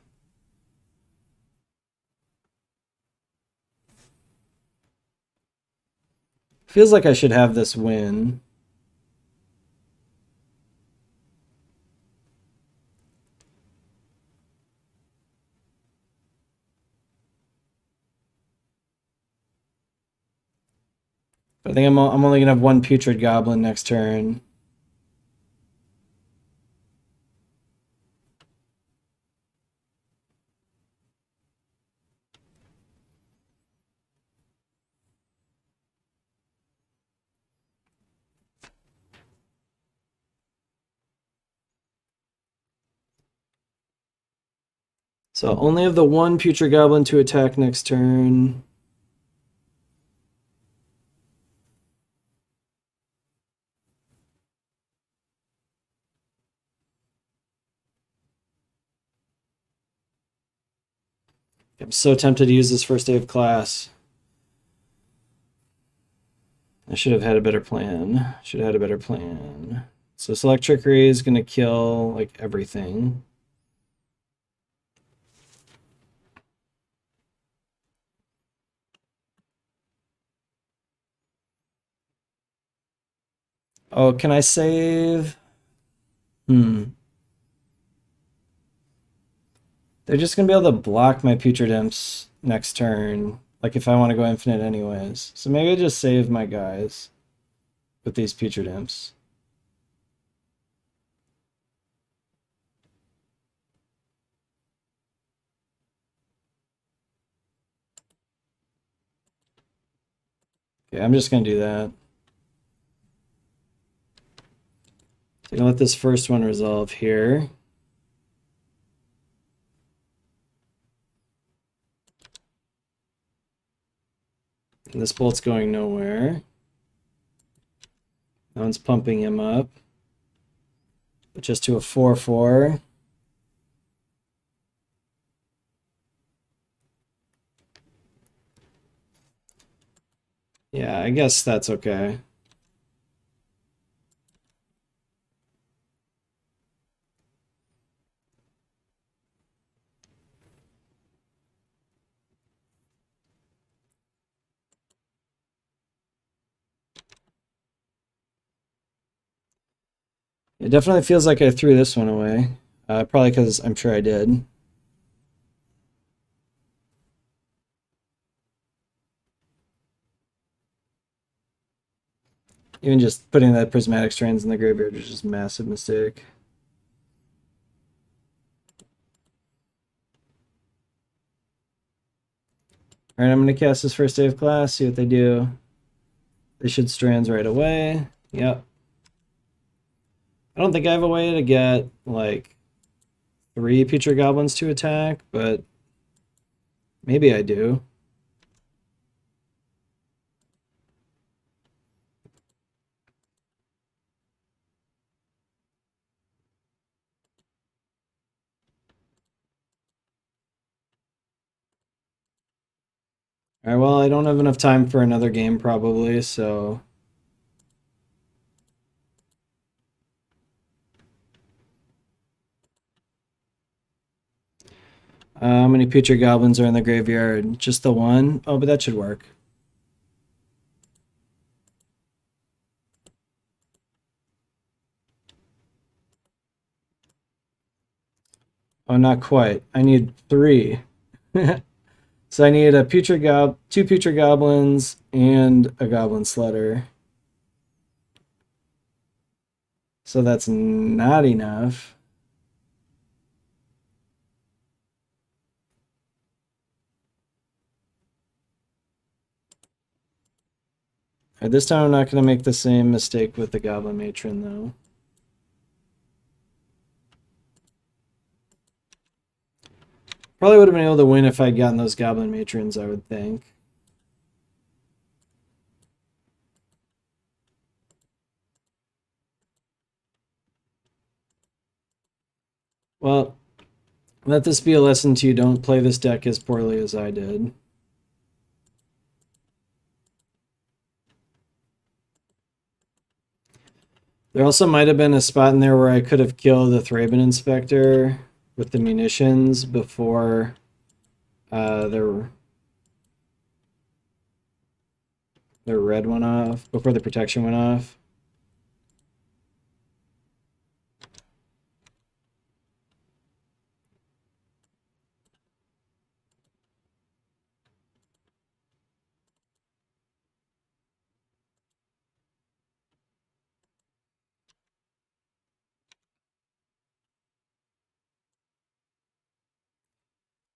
Feels like I should have this win. But I think I'm only gonna have one Putrid Goblin next turn. So I'll only have the one Putrid Goblin to attack next turn. I'm so tempted to use this first day of class. I should have had a better plan. Should have had a better plan. So select trickery is gonna kill like everything. Oh, can I save? Hmm. They're just gonna be able to block my Putrid Imps next turn. Like if I want to go infinite anyways. So maybe I just save my guys with these Putrid Imps. Okay, I'm just gonna do that. So I'm gonna let this first one resolve here. And this bolt's going nowhere. That one's pumping him up. But just to a 4/4. Yeah, I guess that's okay. It definitely feels like I threw this one away. Probably because I'm sure I did. Even just putting that prismatic strands in the graveyard is just a massive mistake. Alright, I'm going to cast this first day of class, see what they do. They should strands right away. Yep. I don't think I have a way to get, like, 3 Putrid Goblins to attack, but maybe I do. Alright, well, I don't have enough time for another game probably, so... how many Putrid Goblins are in the graveyard? Just the one? Oh, but that should work. Oh, not quite. I need 3. So I need a two Putrid Goblins and a Goblin Sledder. So that's not enough. Right, this time I'm not going to make the same mistake with the Goblin Matron, though. Probably would have been able to win if I'd gotten those Goblin Matrons, I would think. Well, let this be a lesson to you. Don't play this deck as poorly as I did. There also might have been a spot in there where I could have killed the Thraben Inspector with the munitions before their red went off, before the protection went off.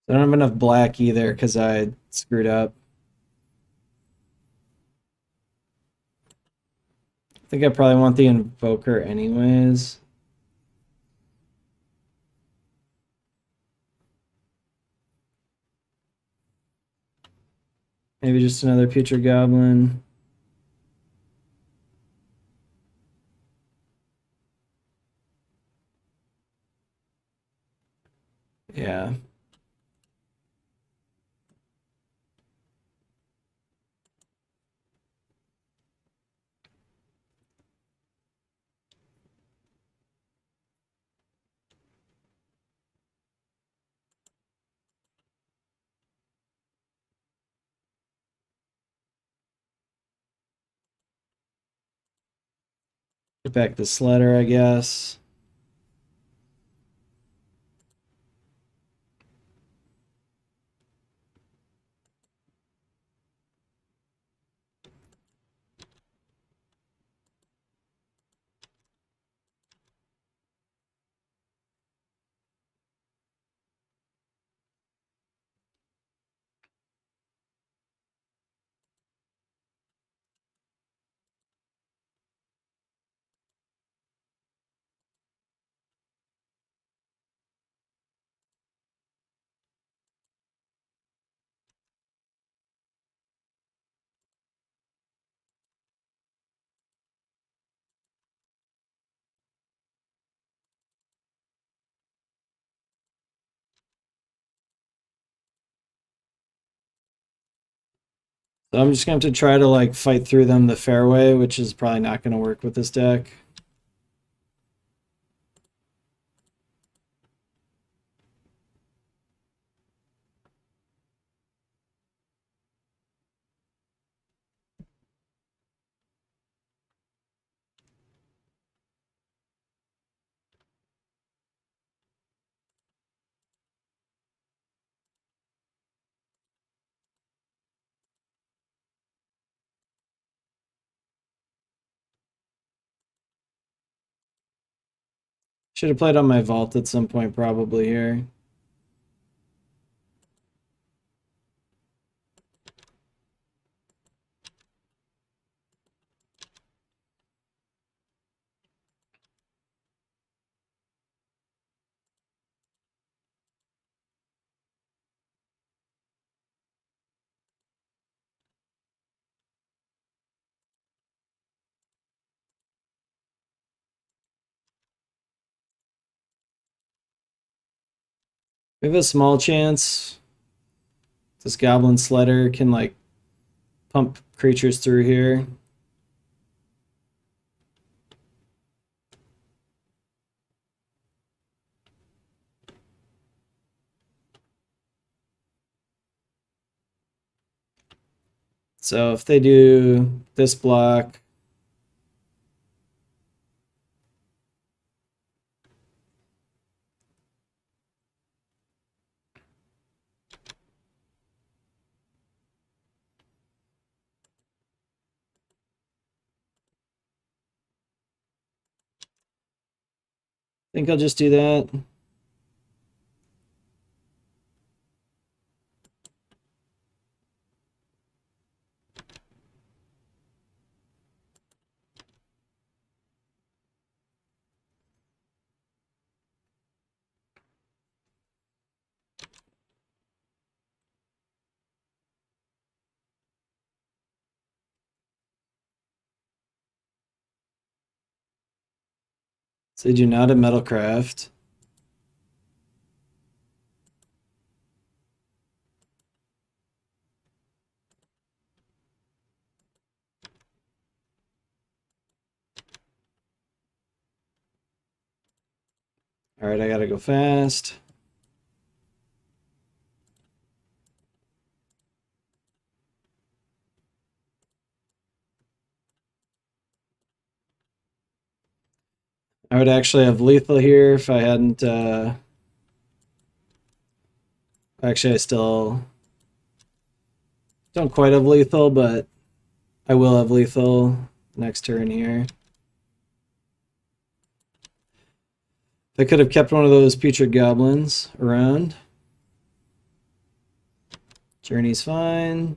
I don't have enough black either because I screwed up. I think I probably want the Invoker anyways. Maybe just another Putrid Goblin. Yeah. Put back the Sledder, I guess. So I'm just going to have to try to like fight through them the fairway, which is probably not going to work with this deck. Should have played on my vault at some point probably here. We have a small chance this Goblin Sledder can like pump creatures through here. So if they do this block, I think I'll just do that. So they do not a Metalcraft. All right, I gotta go fast. I would actually have lethal here if I hadn't. Actually, I still don't quite have lethal, but I will have lethal next turn here. I could have kept one of those putrid goblins around. Journey's fine.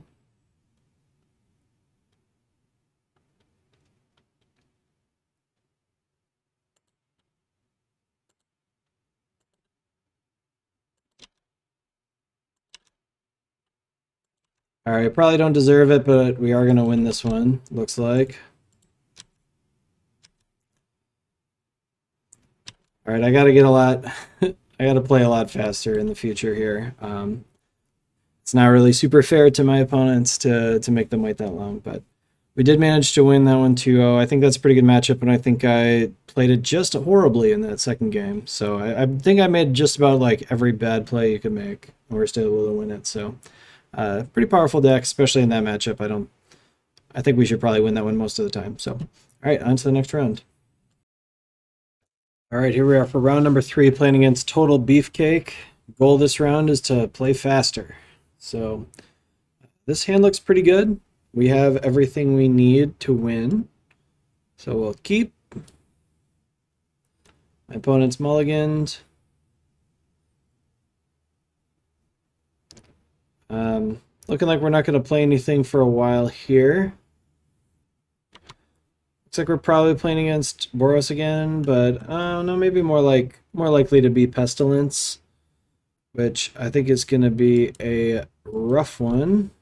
All right, probably don't deserve it, but we are going to win this one, looks like. All right, I got to get a lot. I got to play a lot faster in the future here. It's not really super fair to my opponents to make them wait that long, but we did manage to win that one 2-0. I think that's a pretty good matchup, and I think I played it just horribly in that second game. So I think I made just about like every bad play you could make, and we're still able to win it. So pretty powerful deck, especially in that matchup. I think we should probably win that one most of the time. So all right, on to the next round. All right, here we are for round number 3, playing against Total Beefcake. Goal this round is to play faster. So this hand looks pretty good. We have everything we need to win. So we'll keep. My opponent's mulliganed. Looking like we're not going to play anything for a while here. Looks like we're probably playing against Boros again, but no, maybe more likely to be Pestilence, which I think is going to be a rough one.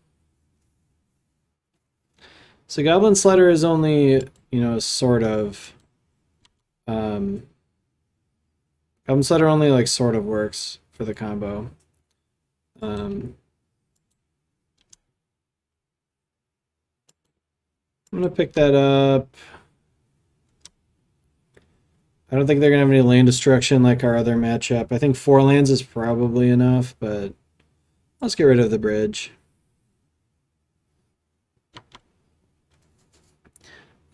So Goblin Slider is only, sort of. Goblin Slider only like sort of works for the combo. I'm gonna pick that up. I don't think they're gonna have any land destruction like our other matchup. I think 4 lands is probably enough, but let's get rid of the bridge.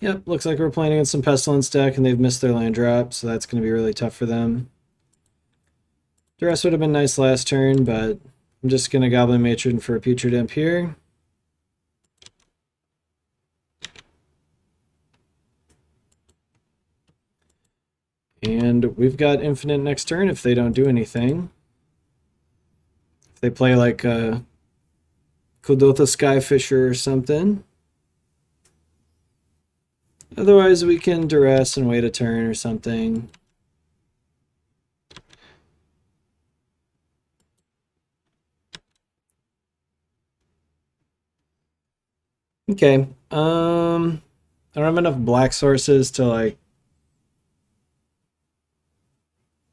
Yep, looks like we're playing against some Pestilence deck and they've missed their land drop, so that's gonna be really tough for them. Duress would have been nice last turn, but I'm just gonna Goblin Matron for a Putrid Imp here. And we've got infinite next turn if they don't do anything. If they play like a Kodotha Skyfisher or something. Otherwise, we can duress and wait a turn or something. Okay. I don't have enough black sources to like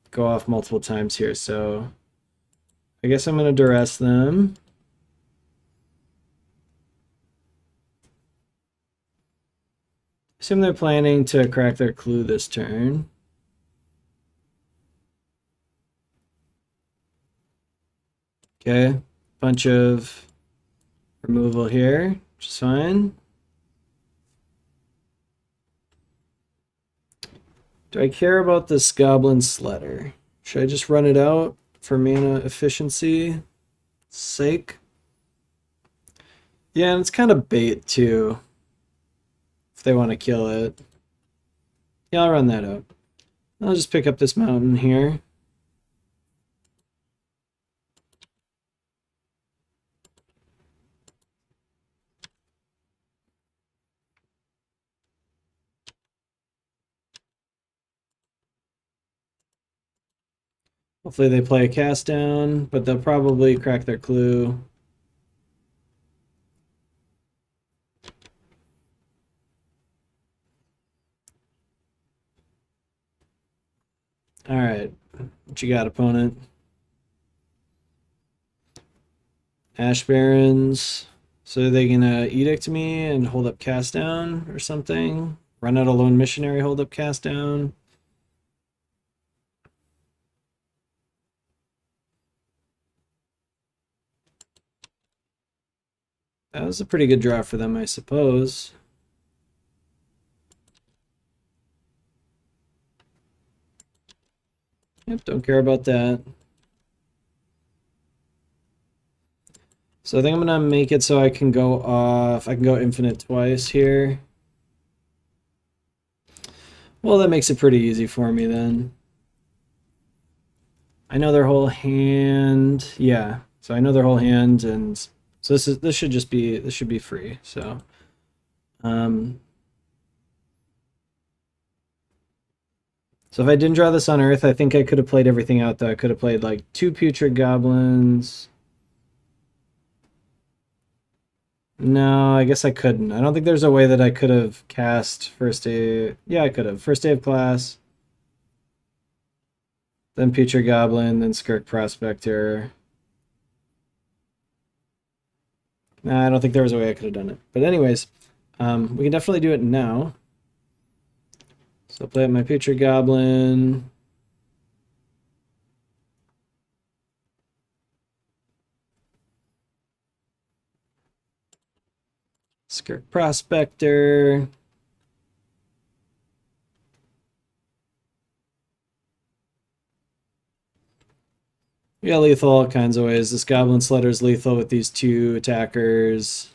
go off multiple times here, so I guess I'm gonna duress them. Assume they're planning to crack their clue this turn. Okay, bunch of removal here, which is fine. Do I care about this Goblin Slider? Should I just run it out for mana efficiency sake? Yeah, and it's kind of bait too, if they want to kill it. Yeah, I'll run that out. I'll just pick up this mountain here. Hopefully they play a cast down, but they'll probably crack their clue. All right, what you got, opponent? Ash Barrens. So are they gonna edict me and hold up cast down or something? Run out a lone missionary, hold up cast down. That was a pretty good draw for them, I suppose. Yep, don't care about that. So I think I'm gonna make it so I can go off. I can go infinite twice here. Well, that makes it pretty easy for me then. I know their whole hand. Yeah, so I know their whole hand, and so this should be free. So, so if I didn't draw this on Earth, I think I could have played everything out though. I could have played like 2 Putrid Goblins. No, I guess I couldn't. I don't think there's a way that I could have cast first day. Yeah, I could have. First day of class, then Putrid Goblin, then Skirk Prospector. Nah, I don't think there was a way I could have done it. But anyways, we can definitely do it now. So I'll play up my Putrid Goblin. Skirk Prospector. Yeah, lethal all kinds of ways. This Goblin Sledder's lethal with these two attackers.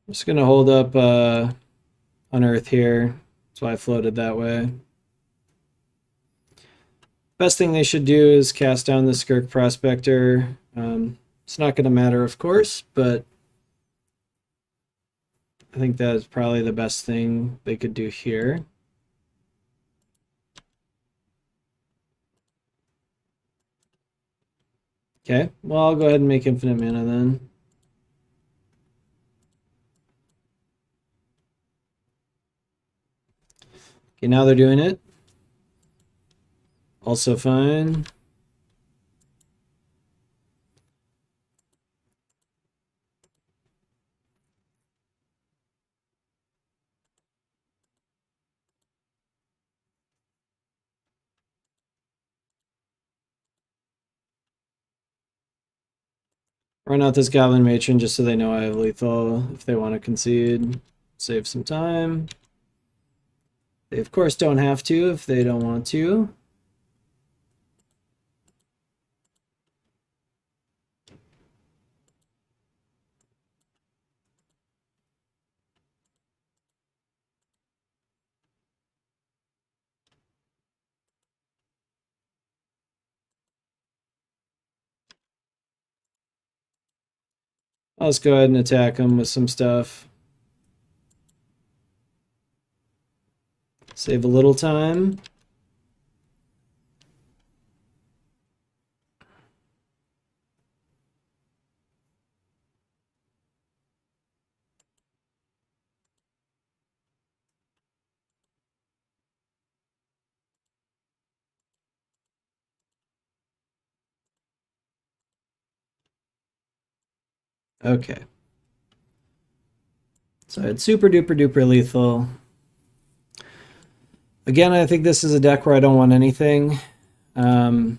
I'm just gonna hold up Unearth here. That's why I floated that way. Best thing they should do is cast down the Skirk Prospector. It's not going to matter, of course, but I think that is probably the best thing they could do here. Okay, well, I'll go ahead and make infinite mana then. Okay, now they're doing it. Also fine. Run out this Goblin Matron just so they know I have lethal if they want to concede. Save some time. They, of course, don't have to if they don't want to. I'll just go ahead and attack them with some stuff. Save a little time. Okay. So I had super duper duper lethal. Again, I think this is a deck where I don't want anything. Now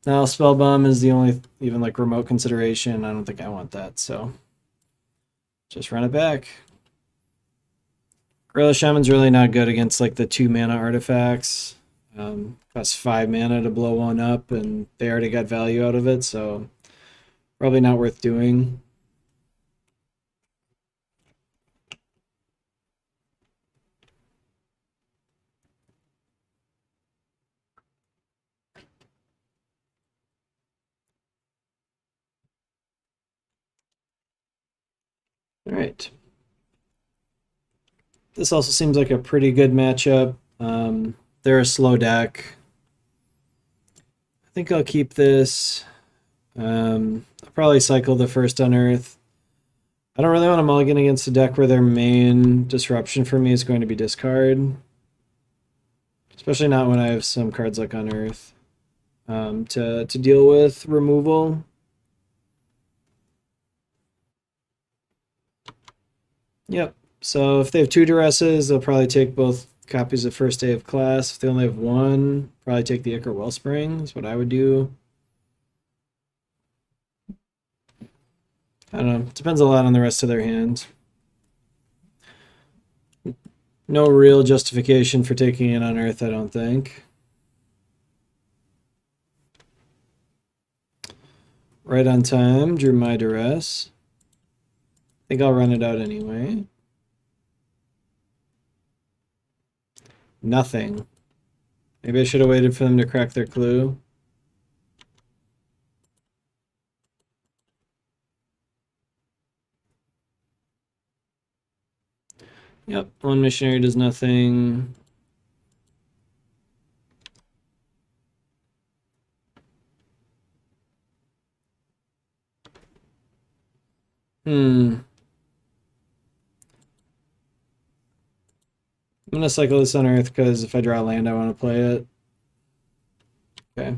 Spellbomb is the only even like remote consideration. I don't think I want that, so just run it back. Gorilla Shaman's really not good against like the 2 mana artifacts. Costs 5 mana to blow one up, and they already got value out of it, so probably not worth doing. All right. This also seems like a pretty good matchup. They're a slow deck. I think I'll keep this. I'll probably cycle the first Unearth. I don't really want to mulligan against a deck where their main disruption for me is going to be discard. Especially not when I have some cards like Unearth to deal with removal. Yep. So if they have 2 Duresses, they'll probably take both copies of First Day of Class. If they only have 1, probably take the Ichor Wellspring. That's what I would do. I don't know. Depends a lot on the rest of their hand. No real justification for taking it on Earth, I don't think. Right on time, drew my duress. I think I'll run it out anyway. Nothing. Maybe I should have waited for them to crack their clue. Yep, one missionary does nothing. I'm gonna cycle this on Earth because if I draw land, I want to play it. Okay.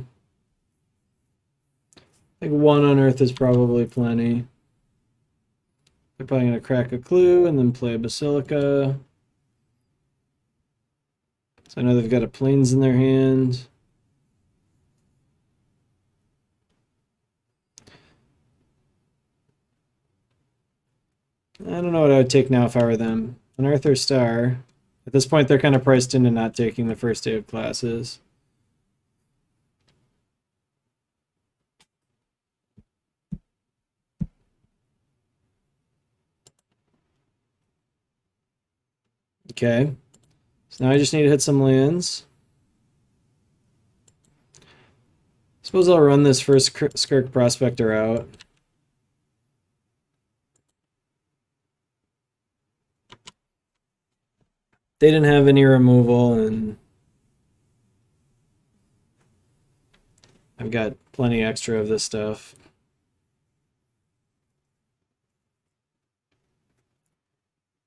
I think 1 on Earth is probably plenty. They're probably gonna crack a clue and then play a Basilica. So I know they've got a Plains in their hand. don't know what I would take now if I were them. An Arthur Star. At this point, they're kind of priced into not taking the first day of classes. Okay. So now I just need to hit some lands. Suppose I'll run this first Skirk Prospector out. They didn't have any removal, and I've got plenty extra of this stuff.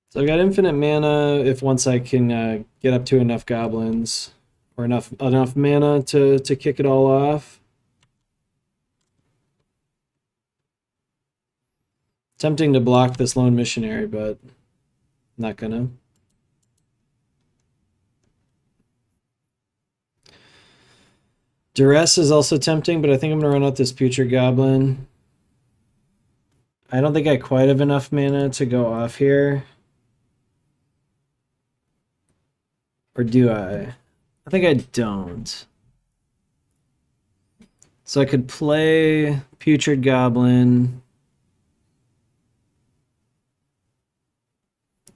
So I've got infinite mana if once I can get up to enough goblins, or enough mana to kick it all off. Tempting to block this lone missionary, but not gonna. Duress is also tempting, but I think I'm gonna run out this Putrid Goblin. I don't think I quite have enough mana to go off here. Or do I? I think I don't. So I could play Putrid Goblin.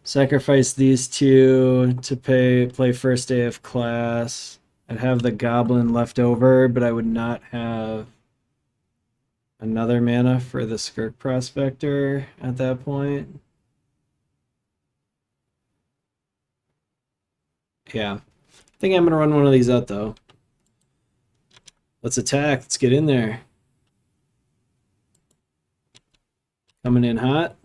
Sacrifice these two to play first day of class. I'd have the Goblin left over, but I would not have another mana for the Skirk Prospector at that point. Yeah. I think I'm going to run one of these out, though. Let's attack. Let's get in there. Coming in hot.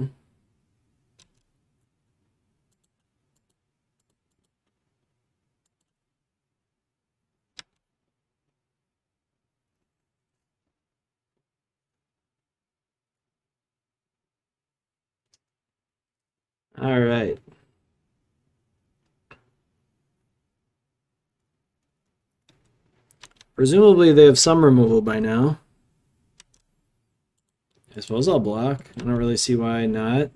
All right. Presumably they have some removal by now. I suppose I'll block. I don't really see why not.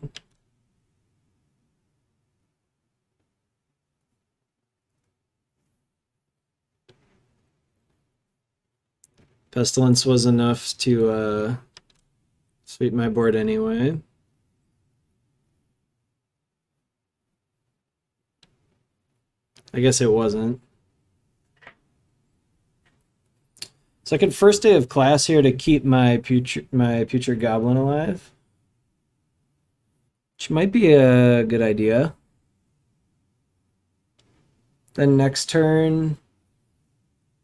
Pestilence was enough to sweep my board anyway. I guess it wasn't. Second first day of class here to keep my Putrid Goblin alive. Which might be a good idea. Then next turn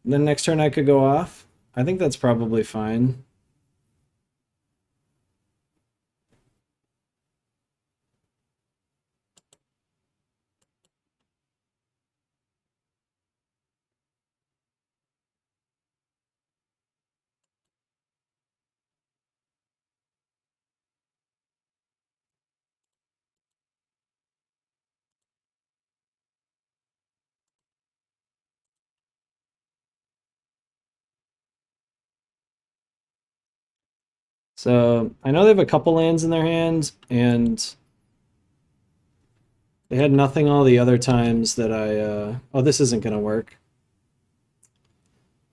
I could go off. I think that's probably fine. So I know they have a couple lands in their hand, and they had nothing all the other times that I... Oh, this isn't going to work.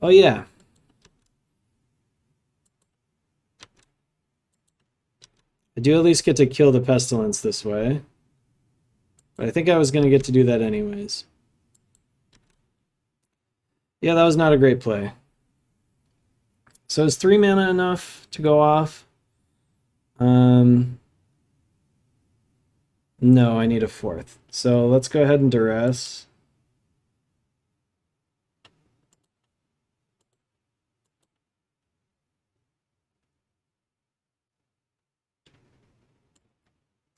Oh, yeah. I do at least get to kill the Pestilence this way. But I think I was going to get to do that anyways. Yeah, that was not a great play. So is 3 mana enough to go off? No, I need a 4th. So let's go ahead and Duress.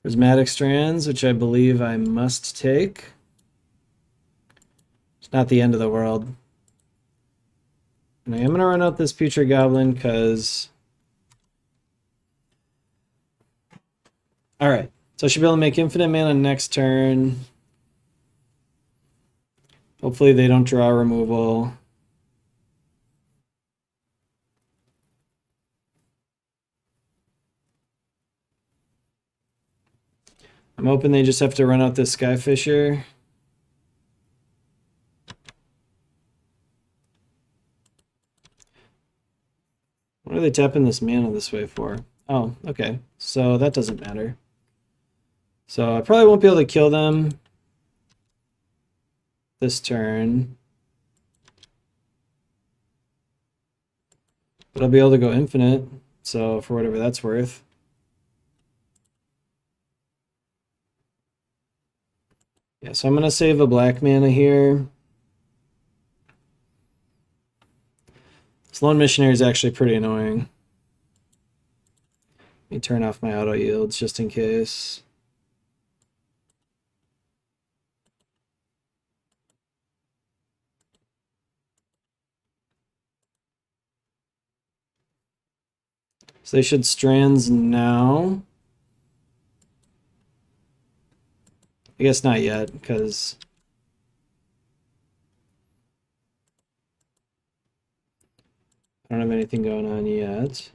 Prismatic Strands, which I believe I must take. It's not the end of the world. And I am going to run out this Putrid Goblin because... Alright, so I should be able to make infinite mana next turn. Hopefully they don't draw removal. I'm hoping they just have to run out this Skyfisher. What are they tapping this mana this way for? Oh, okay. So that doesn't matter. So I probably won't be able to kill them this turn. But I'll be able to go infinite. So for whatever that's worth. Yeah, so I'm going to save a black mana here. This lone missionary is actually pretty annoying. Let me turn off my auto yields just in case. So they should strands now. I guess not yet, because I don't have anything going on yet.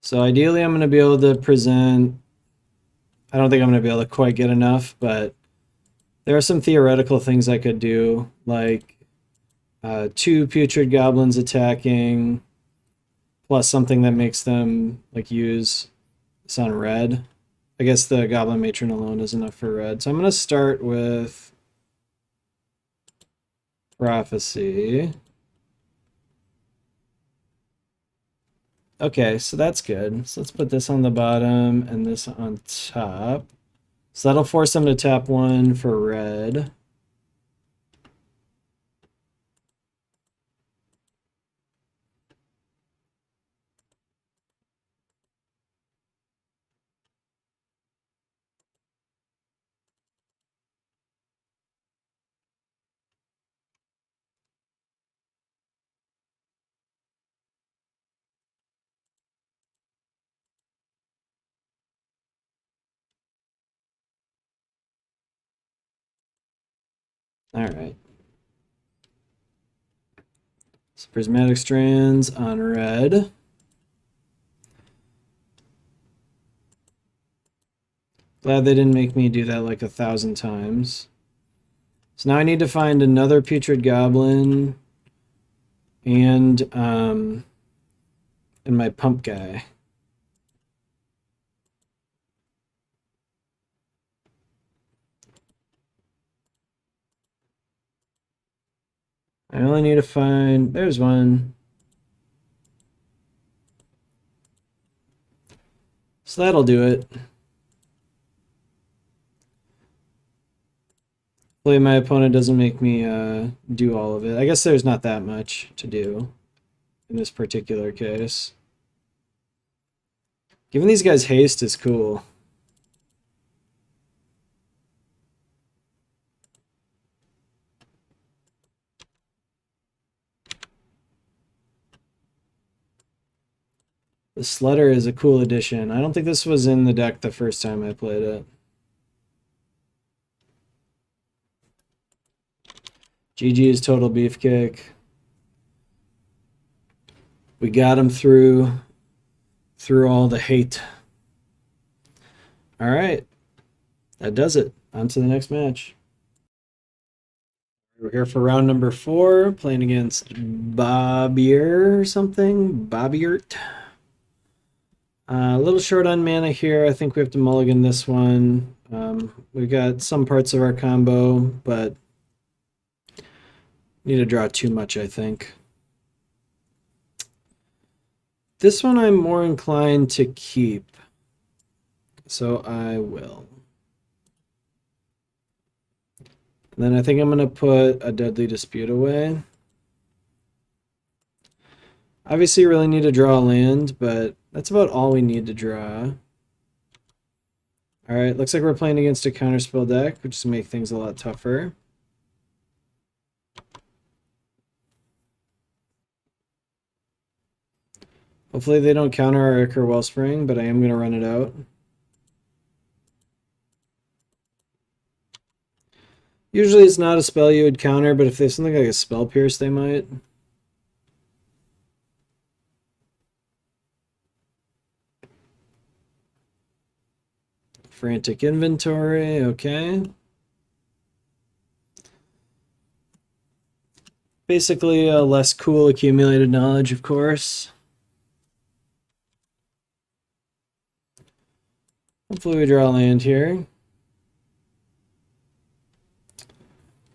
So ideally I'm going to be able to present, I don't think I'm going to be able to quite get enough, but there are some theoretical things I could do, like 2 putrid goblins attacking, plus something that makes them like use this on red. I guess the goblin matron alone is enough for red. So I'm going to start with prophecy. Okay, so that's good. So let's put this on the bottom and this on top. So that'll force them to tap 1 for red. All right. So prismatic strands on red. Glad they didn't make me do that like 1,000 times. So now I need to find another putrid goblin and my pump guy. I only need to find, there's one. So that'll do it. Hopefully my opponent doesn't make me do all of it. I guess there's not that much to do in this particular case. Giving these guys haste is cool. The Slutter is a cool addition. I don't think this was in the deck the first time I played it. GG's total beefcake. We got him through all the hate. All right. That does it. On to the next match. We're here for round number 4, playing against Bobier or something. Bobiert. A little short on mana here. I think we have to mulligan this one. We've got some parts of our combo, but need to draw too much, I think. This one I'm more inclined to keep, so I will. And then I think I'm going to put a Deadly Dispute away. Obviously, you really need to draw a land, but that's about all we need to draw. Alright, looks like we're playing against a counterspell deck, which is going to make things a lot tougher. Hopefully they don't counter our Ichor Wellspring, but I am going to run it out. Usually it's not a spell you would counter, but if they have something like a Spell Pierce, they might. Frantic inventory, okay. Basically, less cool accumulated knowledge, of course. Hopefully we draw land here.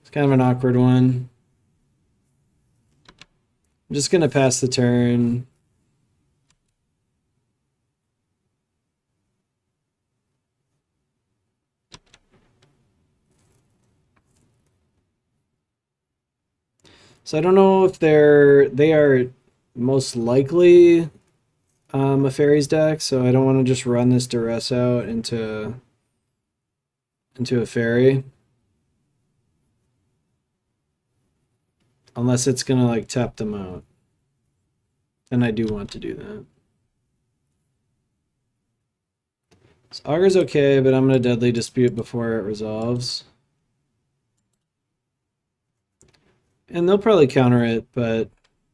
It's kind of an awkward one. I'm just going to pass the turn. So I don't know if they are most likely a fairies deck, so I don't want to just run this duress out into a fairy. Unless it's gonna like tap them out. And I do want to do that. So Augur's okay, but I'm gonna Deadly Dispute before it resolves. And they'll probably counter it, but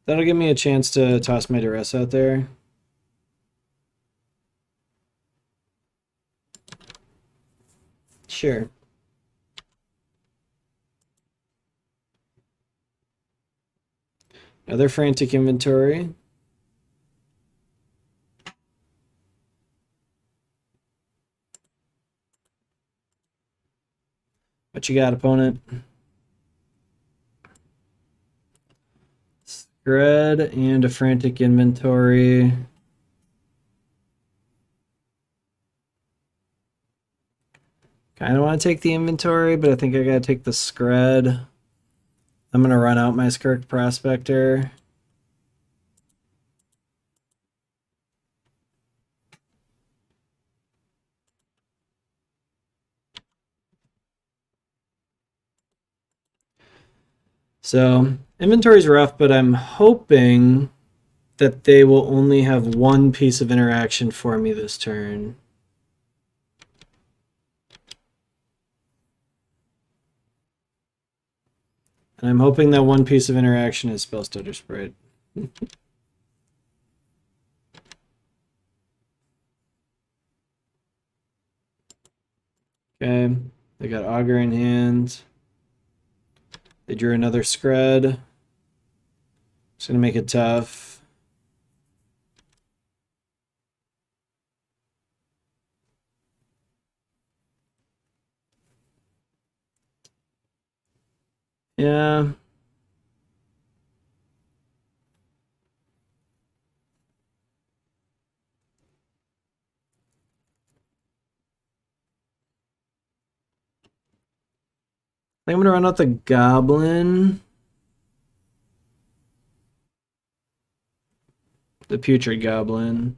that'll give me a chance to toss my duress out there. Sure. Another Frantic Inventory. What you got, opponent? Scred and a Frantic Inventory. Kind of want to take the inventory, but I think I gotta take the Scred. I'm gonna run out my Skirk Prospector. So inventory's rough, but I'm hoping that they will only have one piece of interaction for me this turn. And I'm hoping that one piece of interaction is Spellstutter Sprite. Okay, they got Augur in hand. They drew another Scred. It's gonna make it tough. Yeah. I'm gonna run out the Goblin. The Putrid Goblin.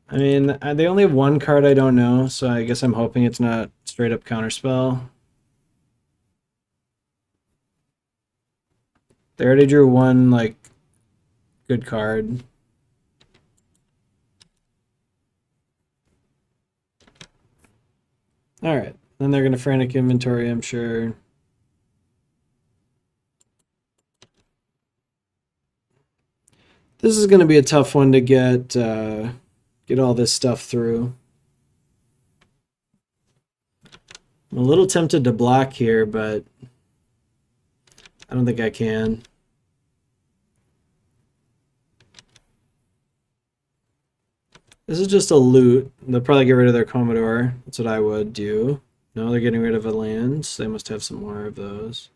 I mean, they only have one card I don't know, so I guess I'm hoping it's not straight up Counterspell. They already drew one, like, good card. Alright, then they're gonna Frantic Inventory, I'm sure. This is gonna be a tough one to get all this stuff through. I'm a little tempted to block here, but I don't think I can. This is just a loot. They'll probably get rid of their Commodore. That's what I would do. No, they're getting rid of a land. So they must have some more of those.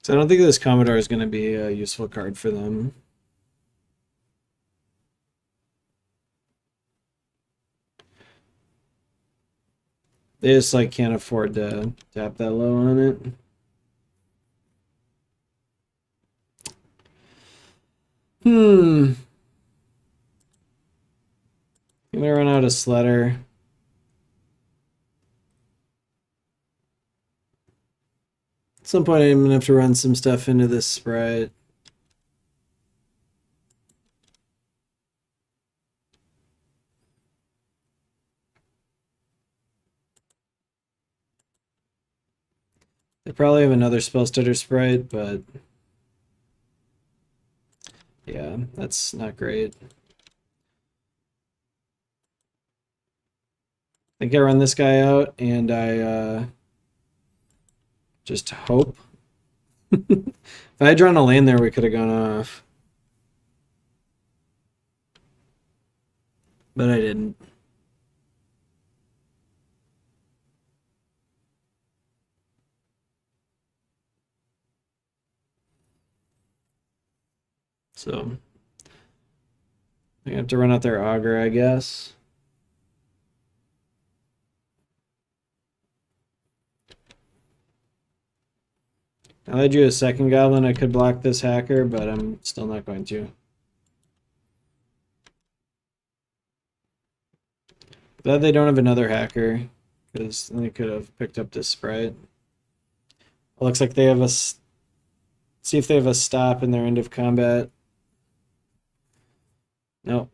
So I don't think this Commodore is going to be a useful card for them. They just like can't afford to tap that low on it. I'm gonna run out of Sletter. At some point I'm gonna have to run some stuff into this Sprite. They probably have another Spellstutter Sprite, but yeah, that's not great. think I run this guy out and I just hope. If I had drawn a lane there, we could have gone off. But I didn't. So I have to run out their auger, I guess. Now that I drew a second goblin, I could block this hacker, but I'm still not going to. Glad they don't have another hacker, because then they could have picked up this sprite. It looks like they have a... See if they have a stop in their end of combat. Nope.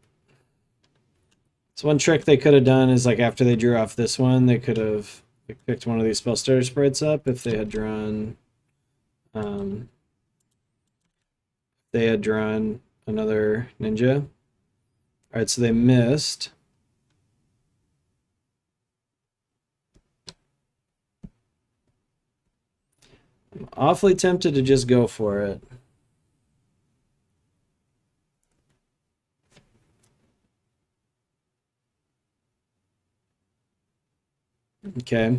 So one trick they could have done is, like, after they drew off this one, they could have picked one of these spell starter sprites up if they had drawn... they had drawn another ninja. Alright, so they missed. I'm awfully tempted to just go for it. Okay.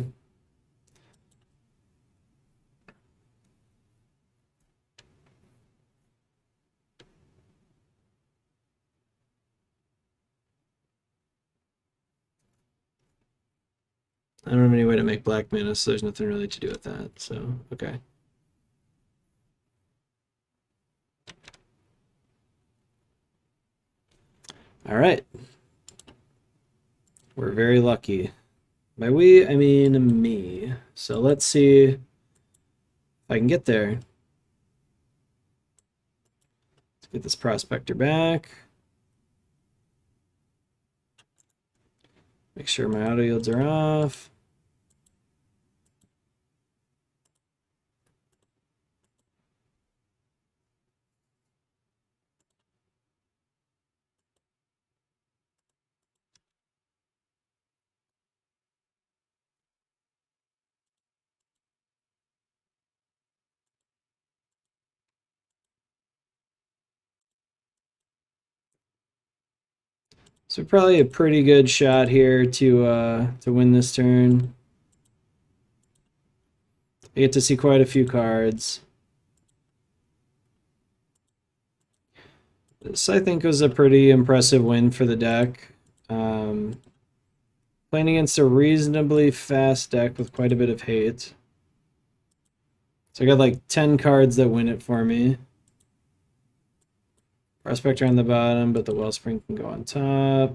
I don't have any way to make black mana, so there's nothing really to do with that. So, okay. All right. We're very lucky. By we, I mean me. So let's see if I can get there. Let's get this prospector back. Make sure my auto yields are off. So probably a pretty good shot here to win this turn. I get to see quite a few cards. This, I think, was a pretty impressive win for the deck. Playing against a reasonably fast deck with quite a bit of hate. So I got like 10 cards that win it for me. Prospector on the bottom, but the Wellspring can go on top.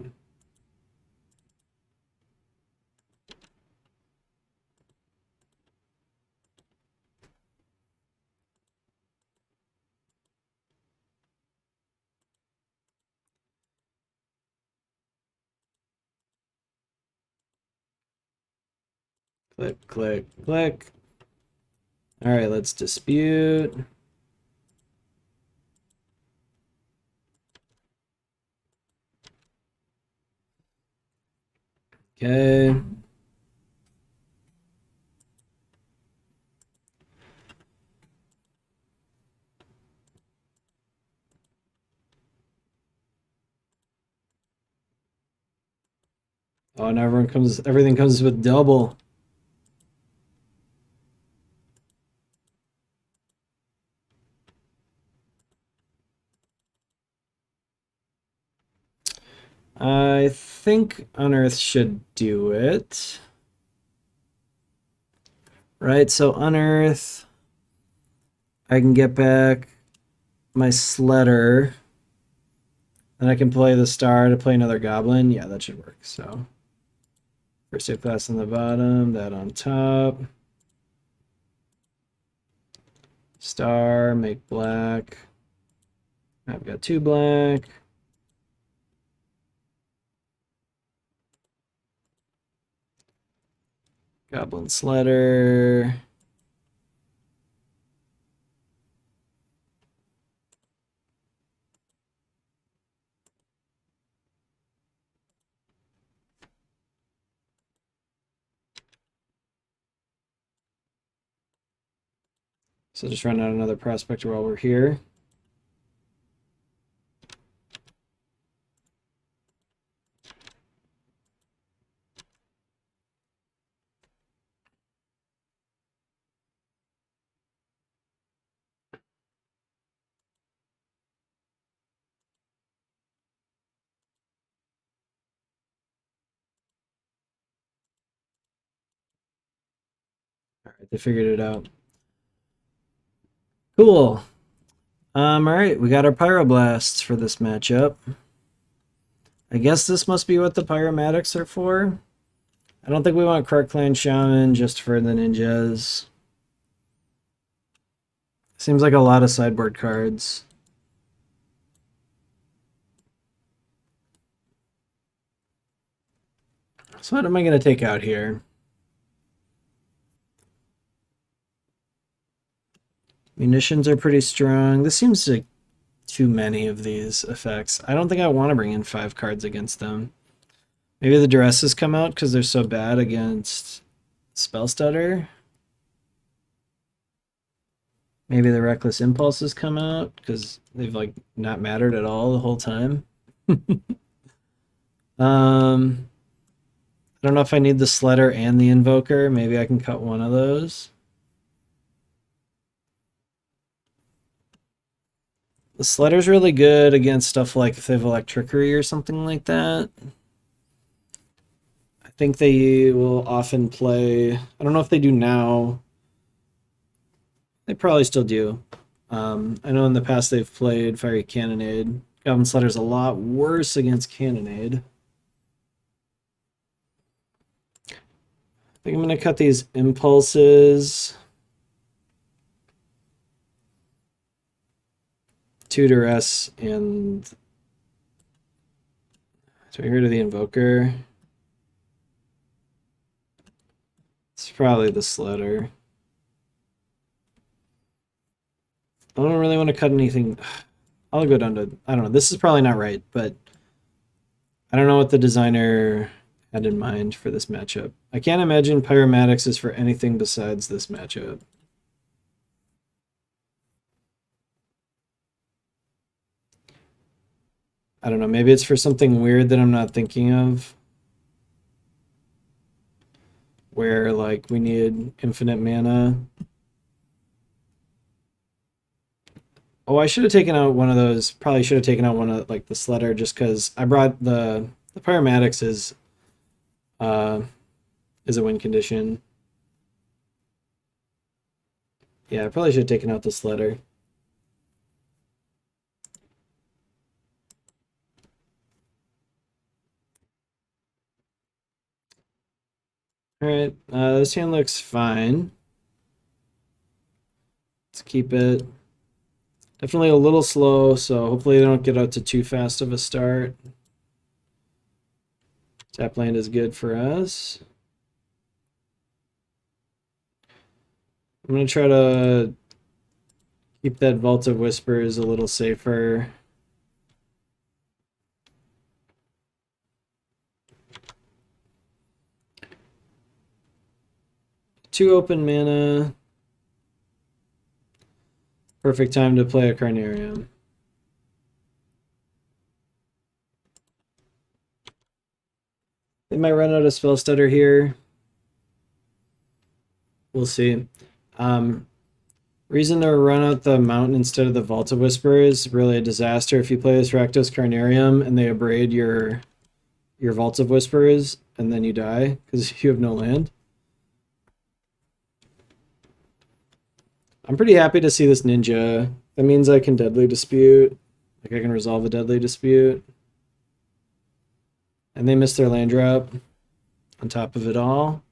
Click, click, click. All right, let's dispute. Okay. Oh, and everything comes with double. I think Unearth should do it. Right, so Unearth, I can get back my Sledder, and I can play the star to play another Goblin. Yeah, that should work. So first aid class on the bottom, that on top. Star, make black. I've got 2 black. Goblin Sledder. So just run out another prospector while we're here. All right, they figured it out. Cool. All right, we got our pyroblasts for this matchup. I guess this must be what the pyromatics are for. I don't think we want Krark Clan Shaman just for the ninjas. Seems like a lot of sideboard cards. So what am I going to take out here? Munitions are pretty strong. This seems like too many of these effects. I don't think I want to bring in 5 cards against them. Maybe the duresses come out because they're so bad against Spell Stutter. Maybe the reckless impulses come out because they've like not mattered at all the whole time. I don't know if I need the Sledder and the Invoker. Maybe I can cut one of those. The Sledder's really good against stuff like if they have Electrickery or something like that. I think they will often play... I don't know if they do now. They probably still do. I know in the past they've played Fiery Cannonade. Goblin Sledder's a lot worse against Cannonade. I think I'm going to cut these impulses. 2 duress and... So I get rid of the Invoker. It's probably the Sledder. I don't really want to cut anything. I'll go down to... I don't know. This is probably not right, but I don't know what the designer had in mind for this matchup. I can't imagine Pyromatics is for anything besides this matchup. I don't know. Maybe it's for something weird that I'm not thinking of. Where, like, we need infinite mana. Oh, I should have taken out one of those. Probably should have taken out one of, like, the Sledder just because I brought the Pyromatics is a win condition. Yeah, I probably should have taken out the Sledder. Alright, this hand looks fine. Let's keep it. Definitely a little slow, so hopefully they don't get out to too fast of a start. Tap land is good for us. I'm going to try to keep that Vault of Whispers a little safer. Two open mana. Perfect time to play a Carnarium. They might run out of Spell Stutter here. We'll see. Reason to run out the Mountain instead of the Vault of Whisper is really a disaster if you play this Rakdos Carnarium and they abrade your Vault of Whispers and then you die because you have no land. I'm pretty happy to see this Ninja. That means I can Deadly Dispute. Like I can resolve a Deadly Dispute. And they missed their land drop on top of it all.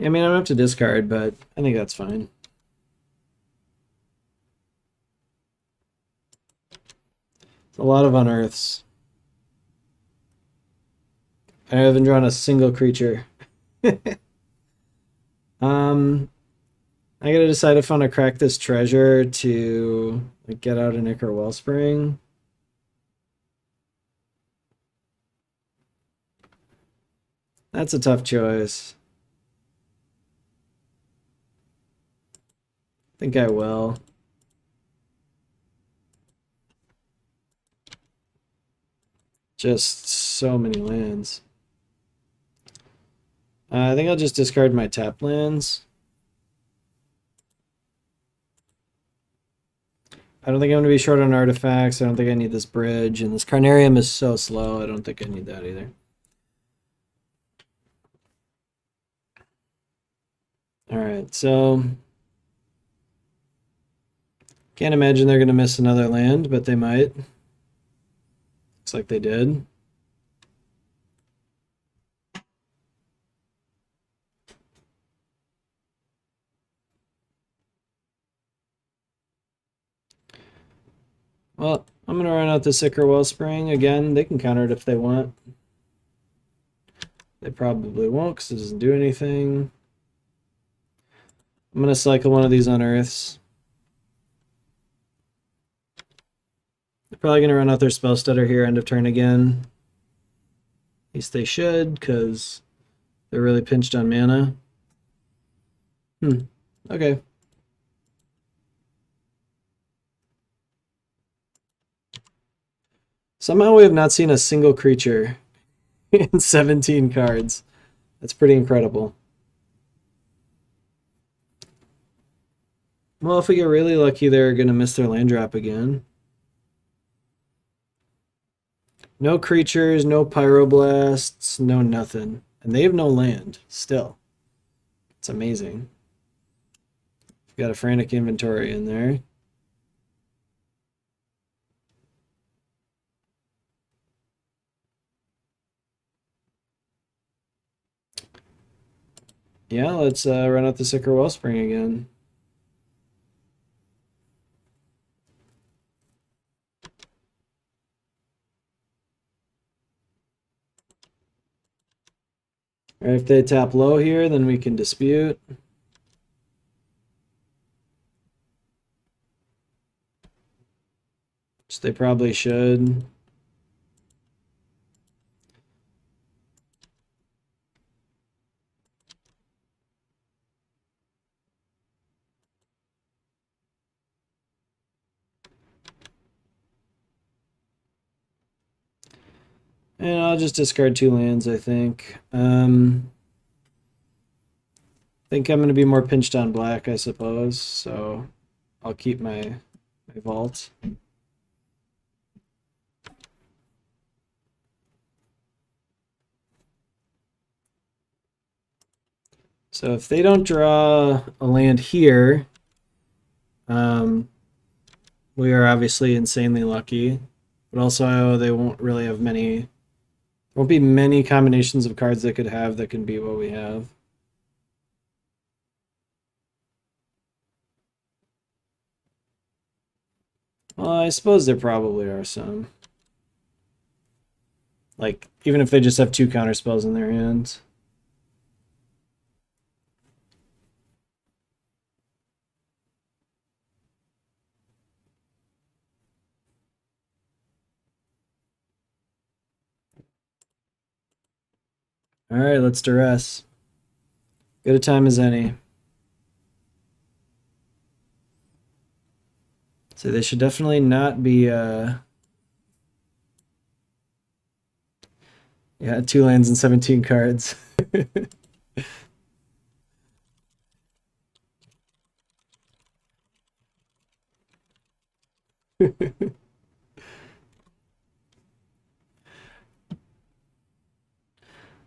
I mean, I don't have to discard, but I think that's fine. It's a lot of unearths. I haven't drawn a single creature. I gotta decide if I want to crack this treasure to like, get out an Ichor Wellspring. That's a tough choice. I think I will. Just so many lands. I think I'll just discard my tap lands. I don't think I'm going to be short on artifacts. I don't think I need this bridge. And this Carnarium is so slow. I don't think I need that either. Alright, so... Can't imagine they're going to miss another land, but they might. Looks like they did. Well, I'm going to run out the Sicker Wellspring. Again, they can counter it if they want. They probably won't because it doesn't do anything. I'm going to cycle one of these Unearths. They're probably going to run out their Spell Stutter here end of turn again. At least they should, because they're really pinched on mana. Okay. Somehow we have not seen a single creature in 17 cards. That's pretty incredible. Well, if we get really lucky, they're going to miss their land drop again. No creatures, no pyroblasts, no nothing. And they have no land, still. It's amazing. Got a frantic inventory in there. Yeah, let's run out the Sicker Wellspring again. Or if they tap low here, then we can dispute. Which they probably should. And I'll just discard 2 lands, I think. I think I'm going to be more pinched on black, I suppose. So I'll keep my vault. So if they don't draw a land here, we are obviously insanely lucky. But also they won't really have many... There won't be many combinations of cards they could have that can beat what we have. Well, I suppose there probably are some. Like, even if they just have 2 counter spells in their hands. Alright, let's duress. Good a time as any. So they should definitely not be, yeah, 2 lands and 17 cards.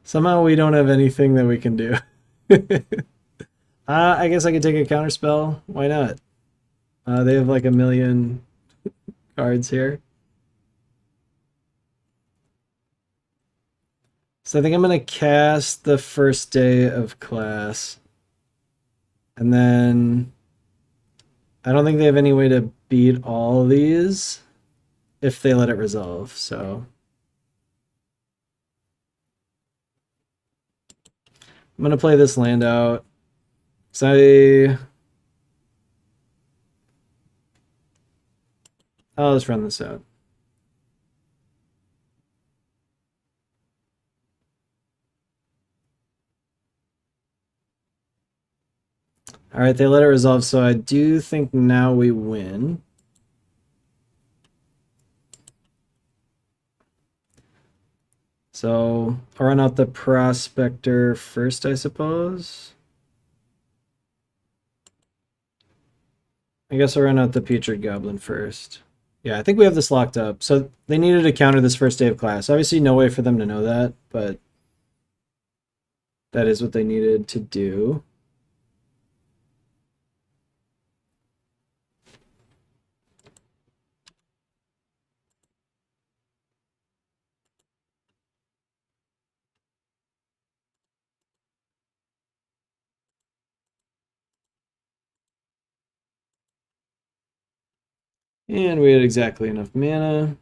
Somehow we don't have anything that we can do. I guess I could take a counter spell. Why not? They have like a million cards here. So I think I'm going to cast the first day of class. And then I don't think they have any way to beat all of these if they let it resolve. So I'm going to play this land out. So I'll just run this out. All right, they let it resolve, so I do think now we win. So I'll run out the Prospector first, I suppose. I guess I'll run out the Putrid Goblin first. Yeah, I think we have this locked up. So they needed to counter this first day of class. Obviously, no way for them to know that, but that is what they needed to do. And we had exactly enough mana.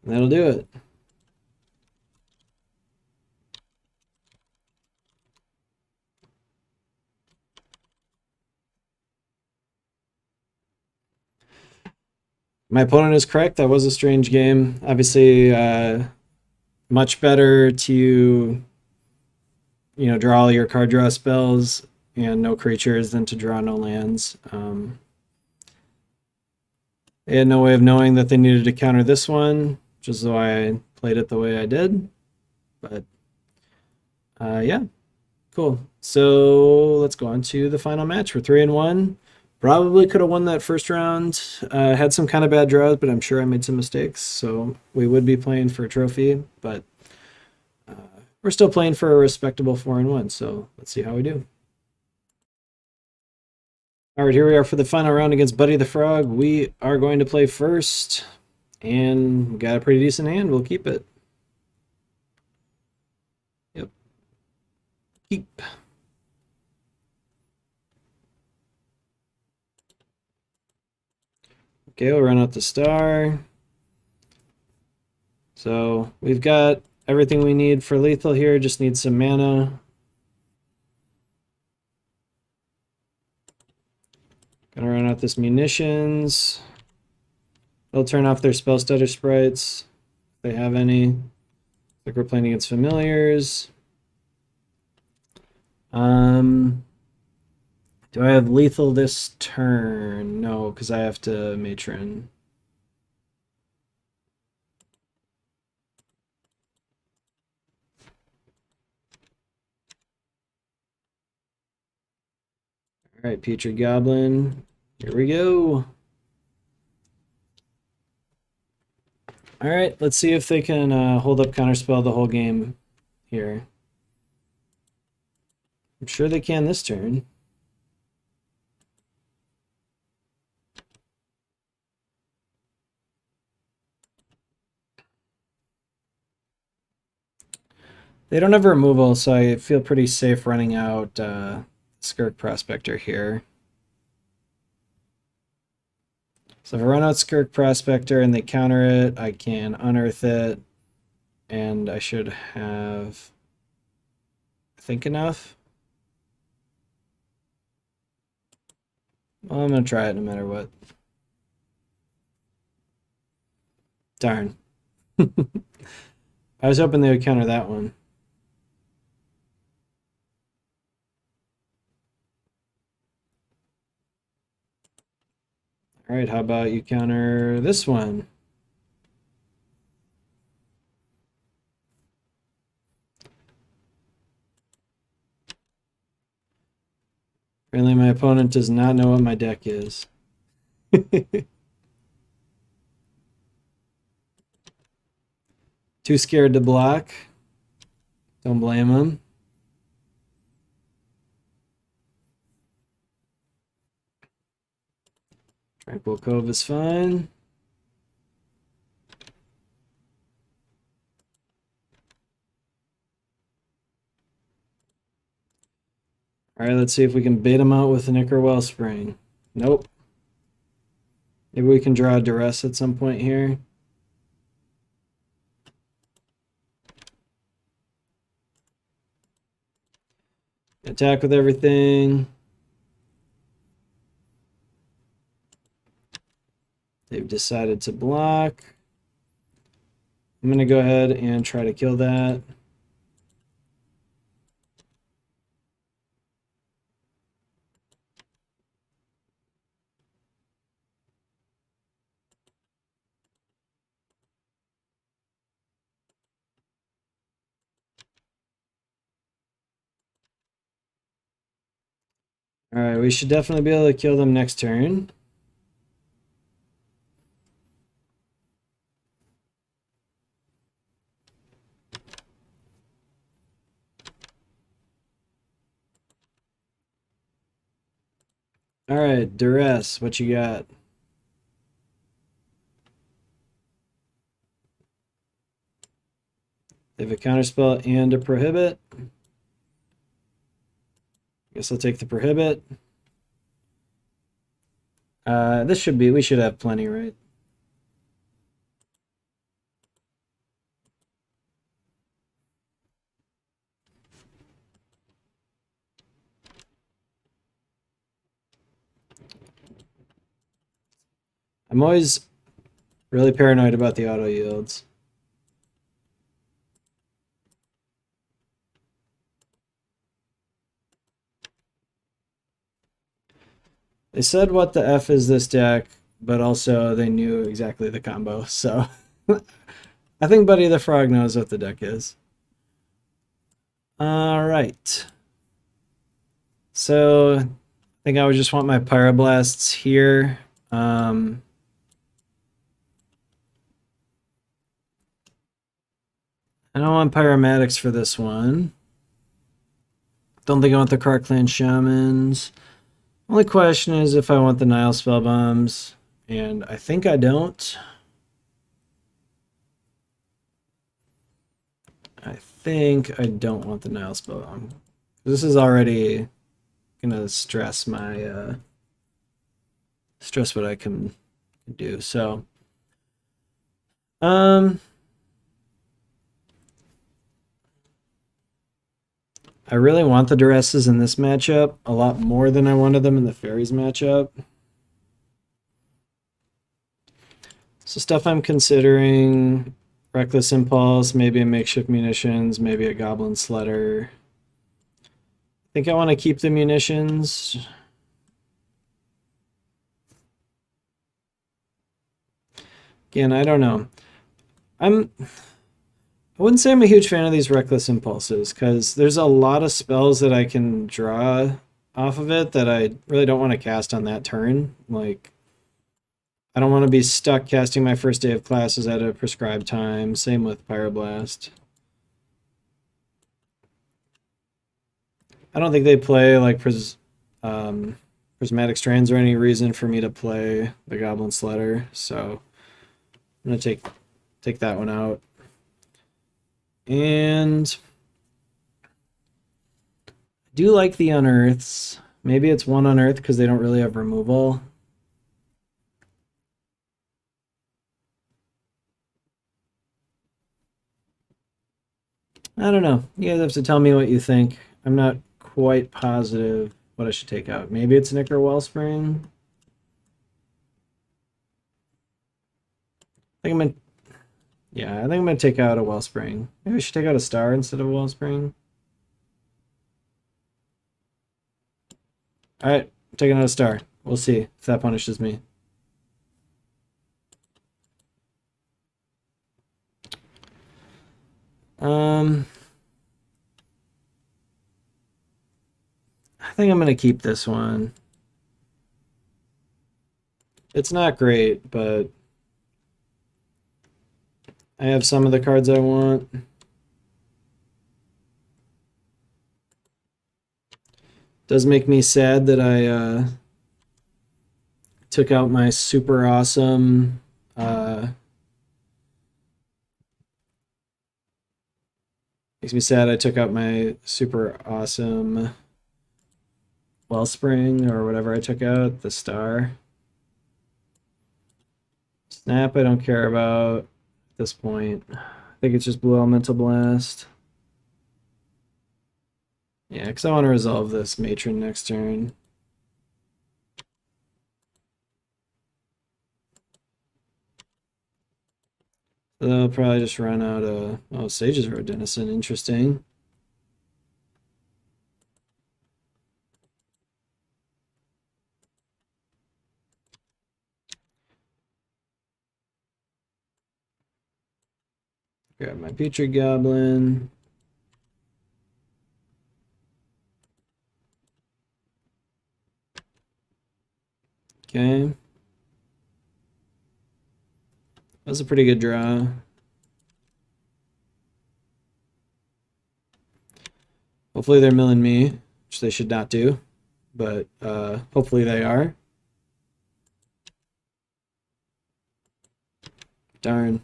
That'll do it. My opponent is correct. That was a strange game. Obviously, much better to draw all your card draw spells and no creatures than to draw no lands. They had no way of knowing that they needed to counter this one, which is why I played it the way I did. But yeah, cool. So let's go on to the final match. We're 3-1. Probably could have won that first round. Had some kind of bad draws, but I'm sure I made some mistakes. So we would be playing for a trophy, but we're still playing for a respectable 4-1. So let's see how we do. All right, here we are for the final round against Buddy the Frog. We are going to play first, and we got a pretty decent hand. We'll keep it. Yep. Keep. Okay, we'll run out the star. So we've got everything we need for lethal here, just need some mana. Gonna run out this munitions. They'll turn off their spell stutter sprites if they have any. Like we're playing against familiars. Do I have lethal this turn? No, because I have to matron. All right, Putrid Goblin. Here we go. All right, let's see if they can hold up Counterspell the whole game here. I'm sure they can this turn. They don't have a removal, so I feel pretty safe running out Skirk Prospector here. So if I run out Skirk Prospector and they counter it, I can unearth it, and I should have, I think, enough. Well, I'm going to try it no matter what. Darn. I was hoping they would counter that one. All right, how about you counter this one? Apparently my opponent does not know what my deck is. Too scared to block. Don't blame him. Tranquil Cove is fine. All right, let's see if we can bait him out with an Ichor Wellspring. Nope. Maybe we can draw a Duress at some point here. Attack with everything. They've decided to block. I'm going to go ahead and try to kill that. All right, we should definitely be able to kill them next turn. All right, Duress, what you got? They have a counterspell and a prohibit. Guess I'll take the prohibit. We should have plenty, right? I'm always really paranoid about the auto yields. They said what the F is this deck, but also they knew exactly the combo, so I think Buddy the Frog knows what the deck is. All right. So I think I would just want my Pyroblasts here. I don't want Pyromatics for this one. Don't think I want the Krark-Clan Shamans. Only question is if I want the Nile Spellbombs, and I think I don't. I think I don't want the Nile Spellbomb. This is already gonna stress my stress what I can do. So, I really want the Duresses in this matchup a lot more than I wanted them in the Fairies matchup. So stuff I'm considering: Reckless Impulse, maybe a Makeshift Munitions, maybe a Goblin Sledder. I think I want to keep the munitions. Again, I don't know. I wouldn't say I'm a huge fan of these Reckless Impulses, because there's a lot of spells that I can draw off of it that I really don't want to cast on that turn. Like, I don't want to be stuck casting my first day of classes at a prescribed time. Same with Pyroblast. I don't think they play like Prismatic Strands or any reason for me to play the Goblin Sledder, so I'm gonna take that one out. And I do like the Unearths. Maybe it's one Unearth because they don't really have removal. I don't know. You guys have to tell me what you think. I'm not quite positive what I should take out. Maybe it's Nicker Wellspring. I think I'm gonna take out a Wellspring. Maybe I should take out a Star instead of a Wellspring. Alright, I'm taking out a Star. We'll see if that punishes me. I think I'm gonna keep this one. It's not great, but I have some of the cards I want. Does make me sad that I took out my super awesome makes me sad I took out my super awesome Wellspring or whatever I took out, the Star. Snap I don't care about at this point. I think it's just Blue Elemental Blast. Yeah, because I want to resolve this Matron next turn. They'll probably just run out of... Oh, Sage's Road Denizen. Interesting. Grab my Putrid Goblin. Okay. That was a pretty good draw. Hopefully they're milling me, which they should not do, but hopefully they are. Darn.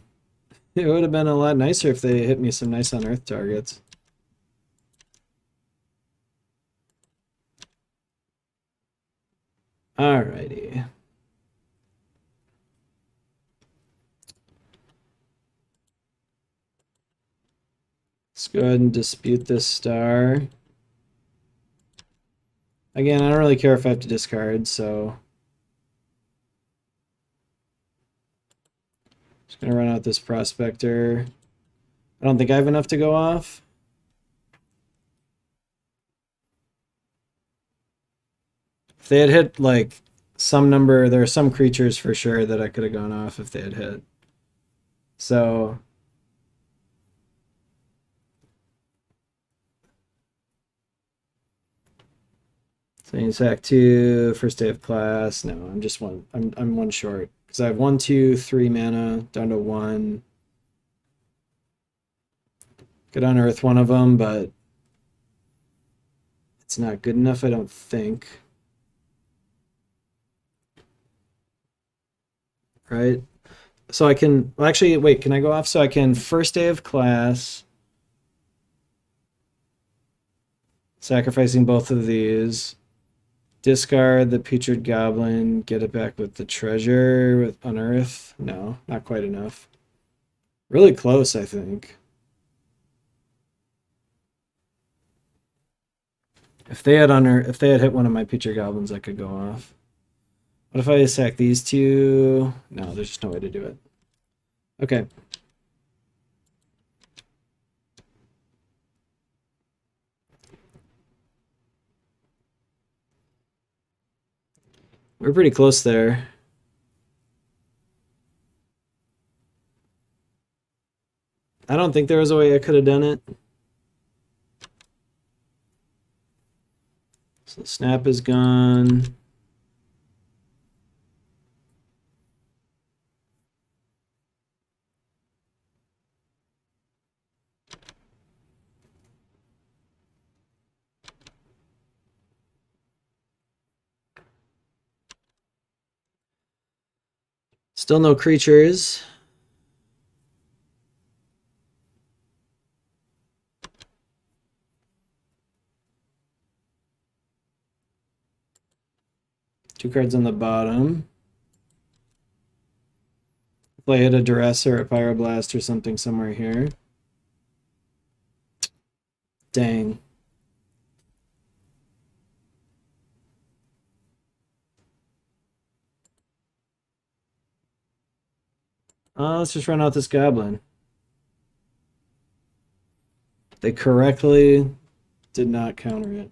It would have been a lot nicer if they hit me some nice unearthed targets. Alrighty. Let's go ahead and dispute this star. Again, I don't really care if I have to discard, so... Just gonna run out this Prospector. I don't think I have enough to go off. If they had hit, like, some number... There are some creatures for sure that I could have gone off if they had hit. So... So you sack 2, first day of class. No, I'm just one. I'm one short because I have 1, 2, 3 mana down to 1. Could unearth one of them, but it's not good enough, I don't think. Right? So I can... Well, actually, wait, can I go off? So I can first day of class. Sacrificing both of these. Discard the Putrid Goblin, get it back with the treasure with unearth. No, not quite enough. Really close, I think. If they had hit one of my Putrid Goblins, I could go off. What if I sack these two? No, there's just no way to do it. Okay. We're pretty close there. I don't think there was a way I could have done it. So the snap is gone. Still no creatures. Two cards on the bottom. If I hit a Duress or a Pyroblast or something somewhere here. Dang. Let's just run out this Goblin. They correctly did not counter it.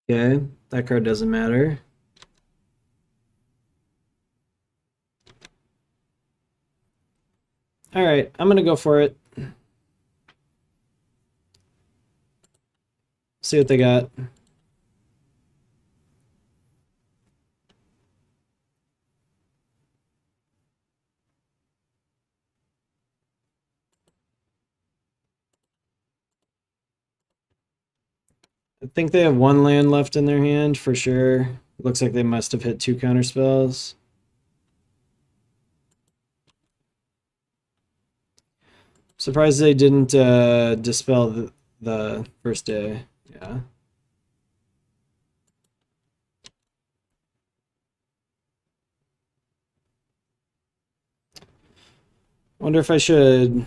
Okay, that card doesn't matter. All right, I'm gonna go for it. See what they got. I think they have one land left in their hand for sure. Looks like they must have hit 2 counter spells. Surprised they didn't dispel the first day. Yeah. Wonder if I should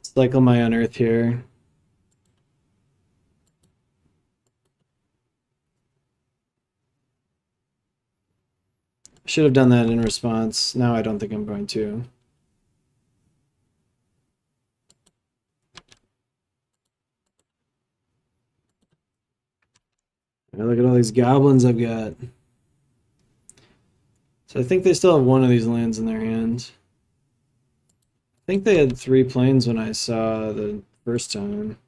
cycle my unearth here. I should have done that in response. Now I don't think I'm going to. Look at all these goblins I've got. So I think they still have one of these lands in their hand. I think they had 3 planes when I saw the first time.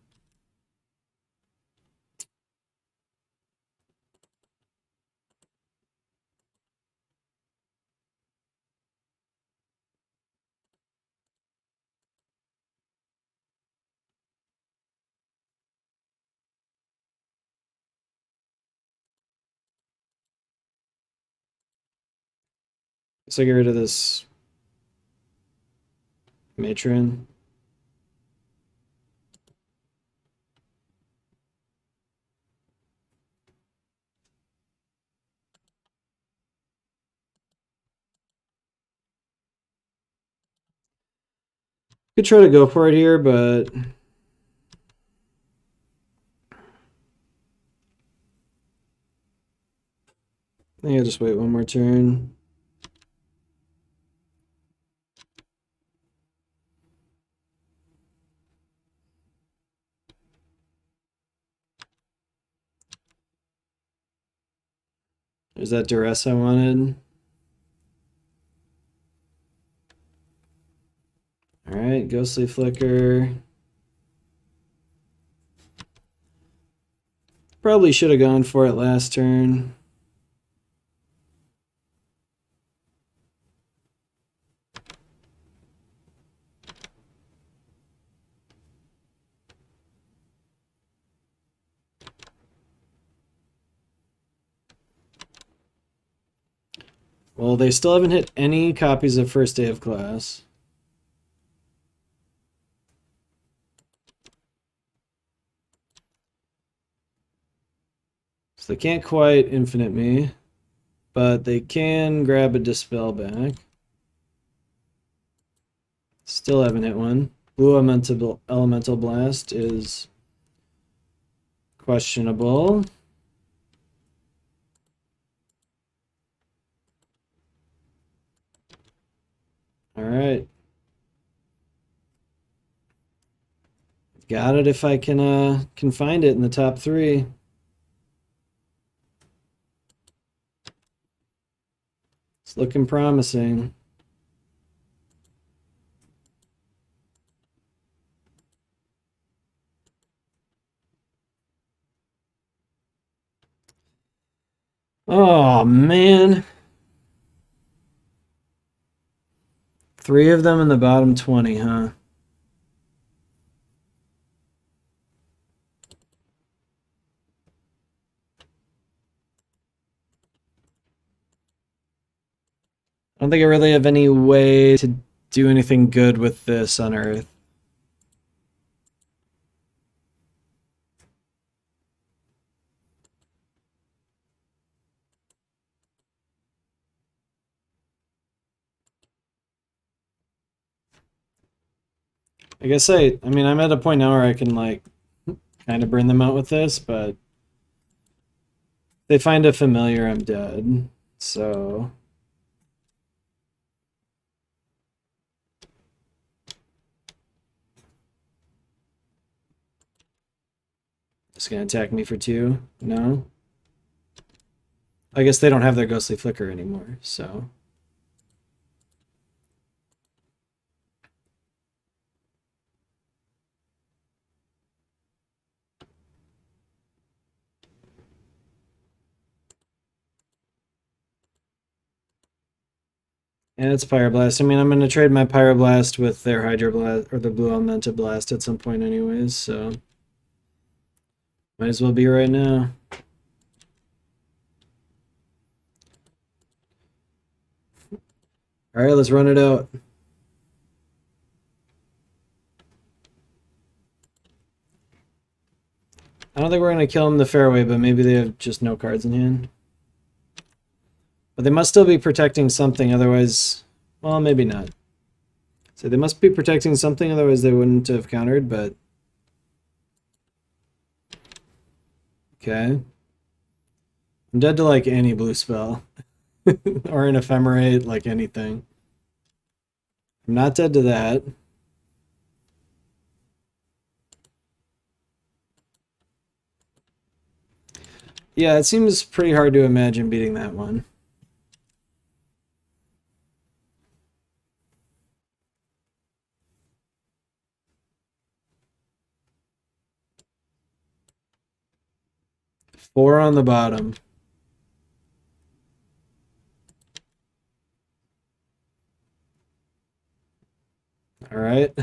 So I get rid of this matron. Could try to go for it here, but I think I'll just wait one more turn. There's that duress I wanted. Alright, ghostly flicker. Probably should have gone for it last turn. Well, they still haven't hit any copies of First Day of Class. So they can't quite infinite me, but they can grab a Dispel back. Still haven't hit one. Blue Elemental Blast is questionable. Alright. Got it if I can find it in the top 3. It's looking promising. Oh, man. 3 of them in the bottom 20, huh? I don't think I really have any way to do anything good with this on Earth. I guess I mean, I'm at a point now where I can, like, kind of burn them out with this, but if they find a familiar, I'm dead. So just gonna attack me for 2? No? I guess they don't have their ghostly flicker anymore, so. And it's Pyroblast. I mean, I'm gonna trade my Pyroblast with their Hydroblast or the Blue Elemental Blast at some point anyways, so might as well be right now. Alright, let's run it out. I don't think we're going to kill them the fairway, but maybe they have just no cards in hand. But they must still be protecting something, otherwise, well, maybe not. So they must be protecting something, otherwise they wouldn't have countered, but... Okay. I'm dead to like any blue spell. Or an ephemerate, like anything. I'm not dead to that. Yeah, it seems pretty hard to imagine beating that one. Four on the bottom. All right.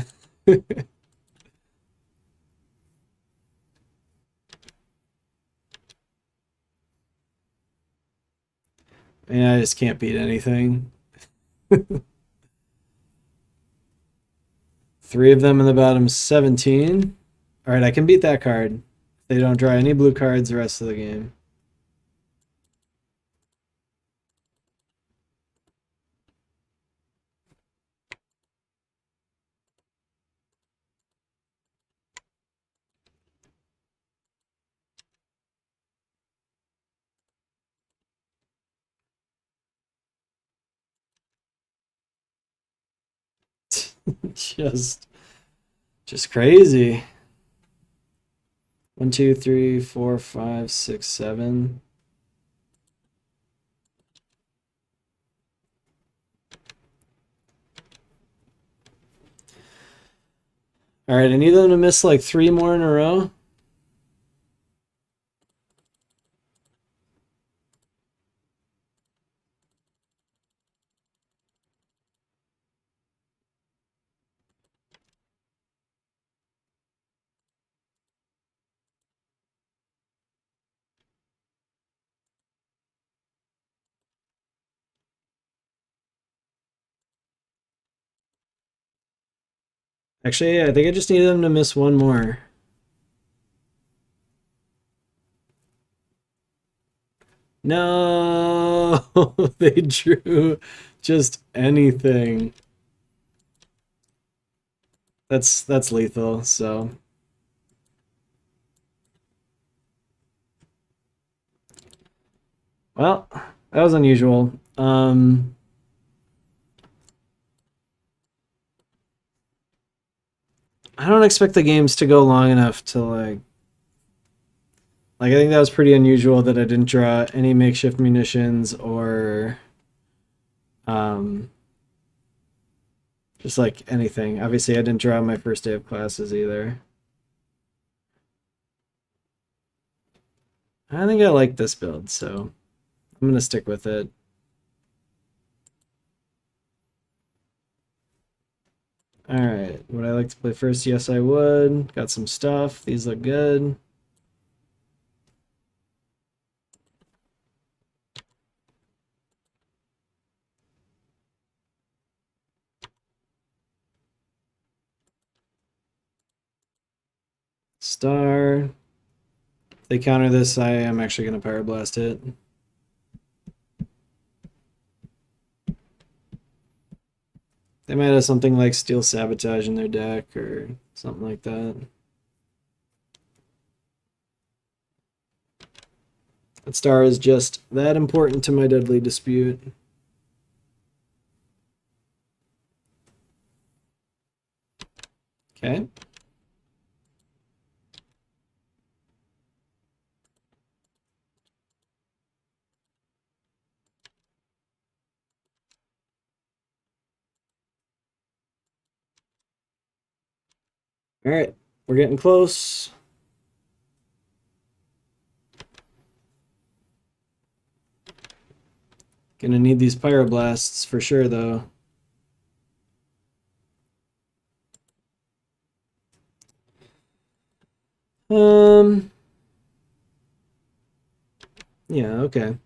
And I just can't beat anything. Three of them in the bottom, 17. All right, I can beat that card. They don't draw any blue cards the rest of the game. just crazy. 1, 2, 3, 4, 5, 6, 7. All right, I need them to miss like 3 more in a row. Actually, yeah, I think I just need them to miss 1 more. No, they drew just anything. That's lethal, so. Well, that was unusual. I don't expect the games to go long enough to like I think that was pretty unusual that I didn't draw any makeshift munitions or um just like anything. Obviously I didn't draw my first day of classes either. I think I like this build, so I'm gonna stick with it. Alright, would I like to play first? Yes, I would. Got some stuff. These look good. Star. If they counter this, I am actually going to Pyroblast it. They might have something like Steel Sabotage in their deck or something like that. That star is just that important to my Deadly Dispute. Okay. All right, we're getting close. Gonna need these Pyroblasts for sure, though. Yeah, okay.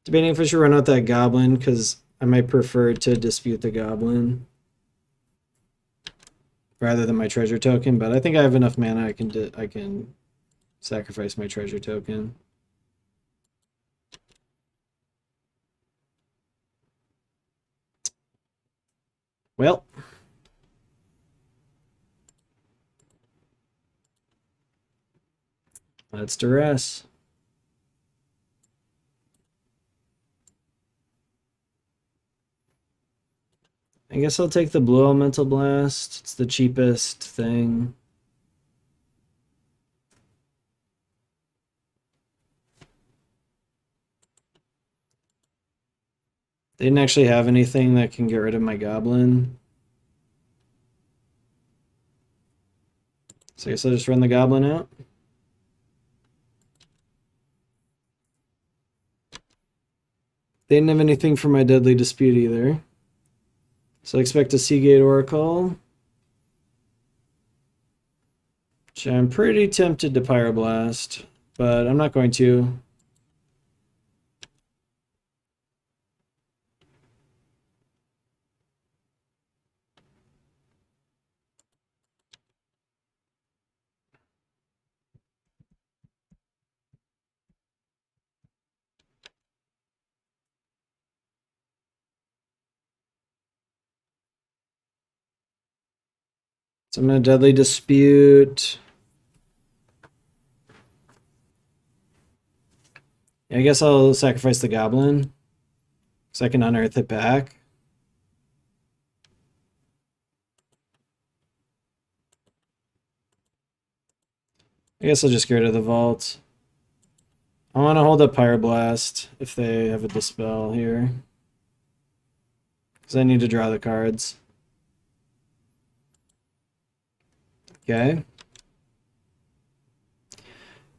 Debating if I should run out that Goblin, because I might prefer to dispute the Goblin rather than my treasure token, but I think I have enough mana I can sacrifice my treasure token. Well, let's duress. I guess I'll take the blue elemental blast. It's the cheapest thing. They didn't actually have anything that can get rid of my goblin. So I guess I'll just run the goblin out. They didn't have anything for my deadly dispute either. So I expect a Seagate Oracle. Which I'm pretty tempted to Pyroblast, but I'm not going to. So I'm going to deadly dispute. I guess I'll sacrifice the goblin, so I can unearth it back. I guess I'll just get rid of the vault. I want to hold up Pyroblast if they have a Dispel here, because I need to draw the cards. Okay.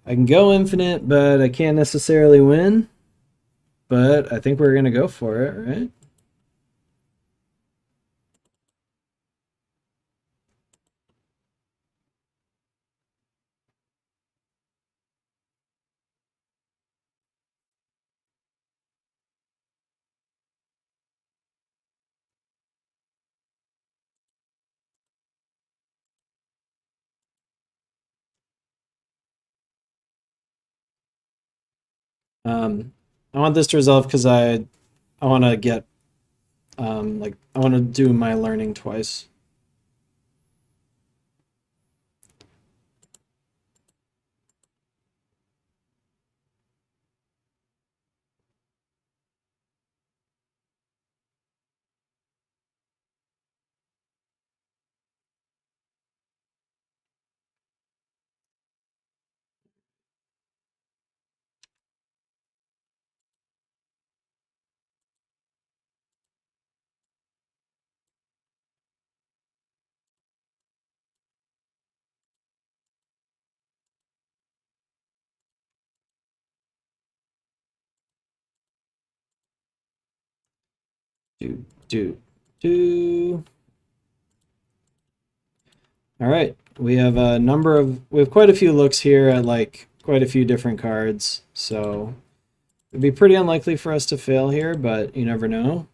I can go infinite, but I can't necessarily win. But I think we're going to go for it, right? I want this to resolve because I want to get like I want to do my learning twice. Do. All right, we have quite a few looks here at like quite a few different cards, so it'd be pretty unlikely for us to fail here, but you never know.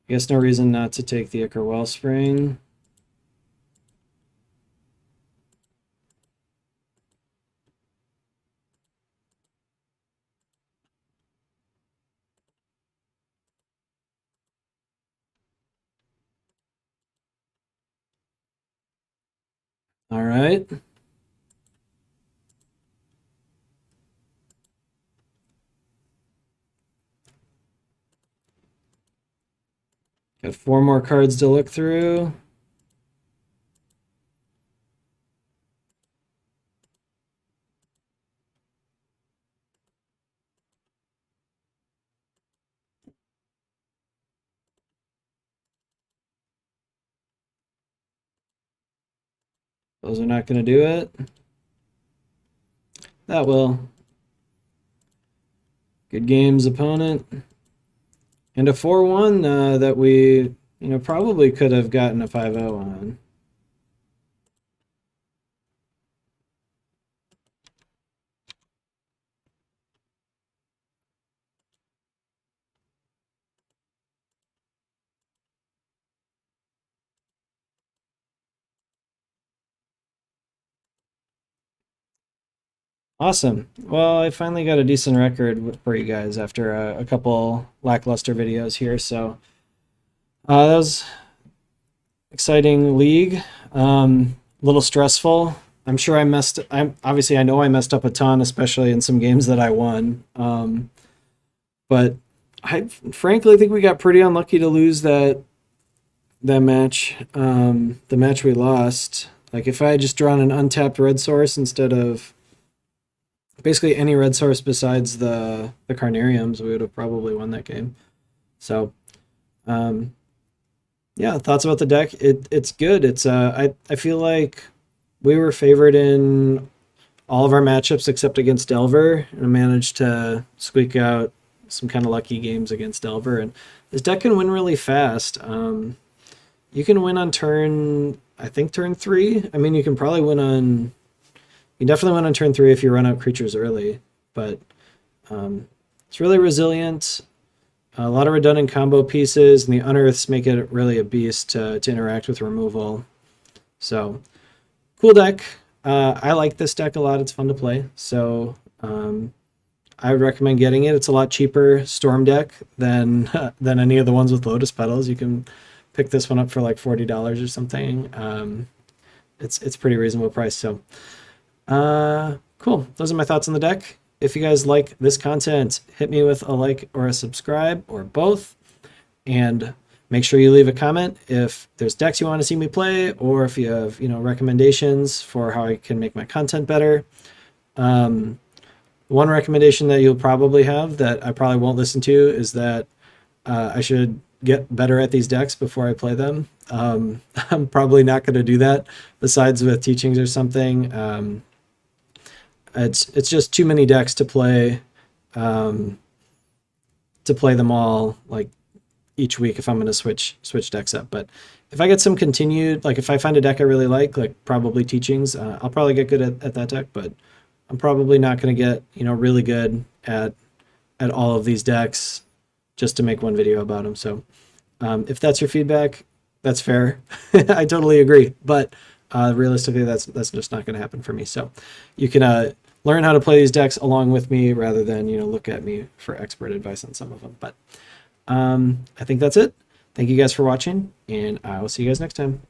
I guess no reason not to take the Ichor Wellspring. All right. Got 4 more cards to look through. Those are not going to do it. That will. Good games, opponent. And a 4-1 that we, probably could have gotten a 5-0 on. Awesome. Well, I finally got a decent record for you guys after a couple lackluster videos here, so That was exciting league. A little stressful. I'm sure I messed. I know I messed up a ton, especially in some games that I won. But I frankly think we got pretty unlucky to lose that match. The match we lost. Like if I had just drawn an untapped red source instead of basically any red source besides the Carnariums, we would have probably won that game. So, um, yeah, thoughts about the deck? It's good. I feel like we were favored in all of our matchups except against Delver, and managed to squeak out some kind of lucky games against Delver. And this deck can win really fast. You can win on I think turn 3. I mean, you can probably win on. You definitely win on turn 3 if you run out creatures early, but it's really resilient. A lot of redundant combo pieces, and the unearths make it really a beast to interact with removal. So, cool deck. I like this deck a lot. It's fun to play. So, I would recommend getting it. It's a lot cheaper Storm deck than any of the ones with Lotus Petals. You can pick this one up for like $40 or something. It's pretty reasonable price. So, cool. Those are my thoughts on the deck. If you guys like this content, hit me with a like or a subscribe or both. And make sure you leave a comment if there's decks you want to see me play, or if you have, recommendations for how I can make my content better. One recommendation that you'll probably have that I probably won't listen to is that I should get better at these decks before I play them. I'm probably not going to do that besides with teachings or something. It's just too many decks to play them all like each week if I'm going to switch decks up. But if I get some continued, like if I find a deck I really like probably teachings, I'll probably get good at that deck, but I'm probably not going to get, really good at all of these decks just to make one video about them. So if that's your feedback, that's fair. I totally agree. But realistically, that's just not going to happen for me. So you can learn how to play these decks along with me rather than, look at me for expert advice on some of them. But I think that's it. Thank you guys for watching, and I will see you guys next time.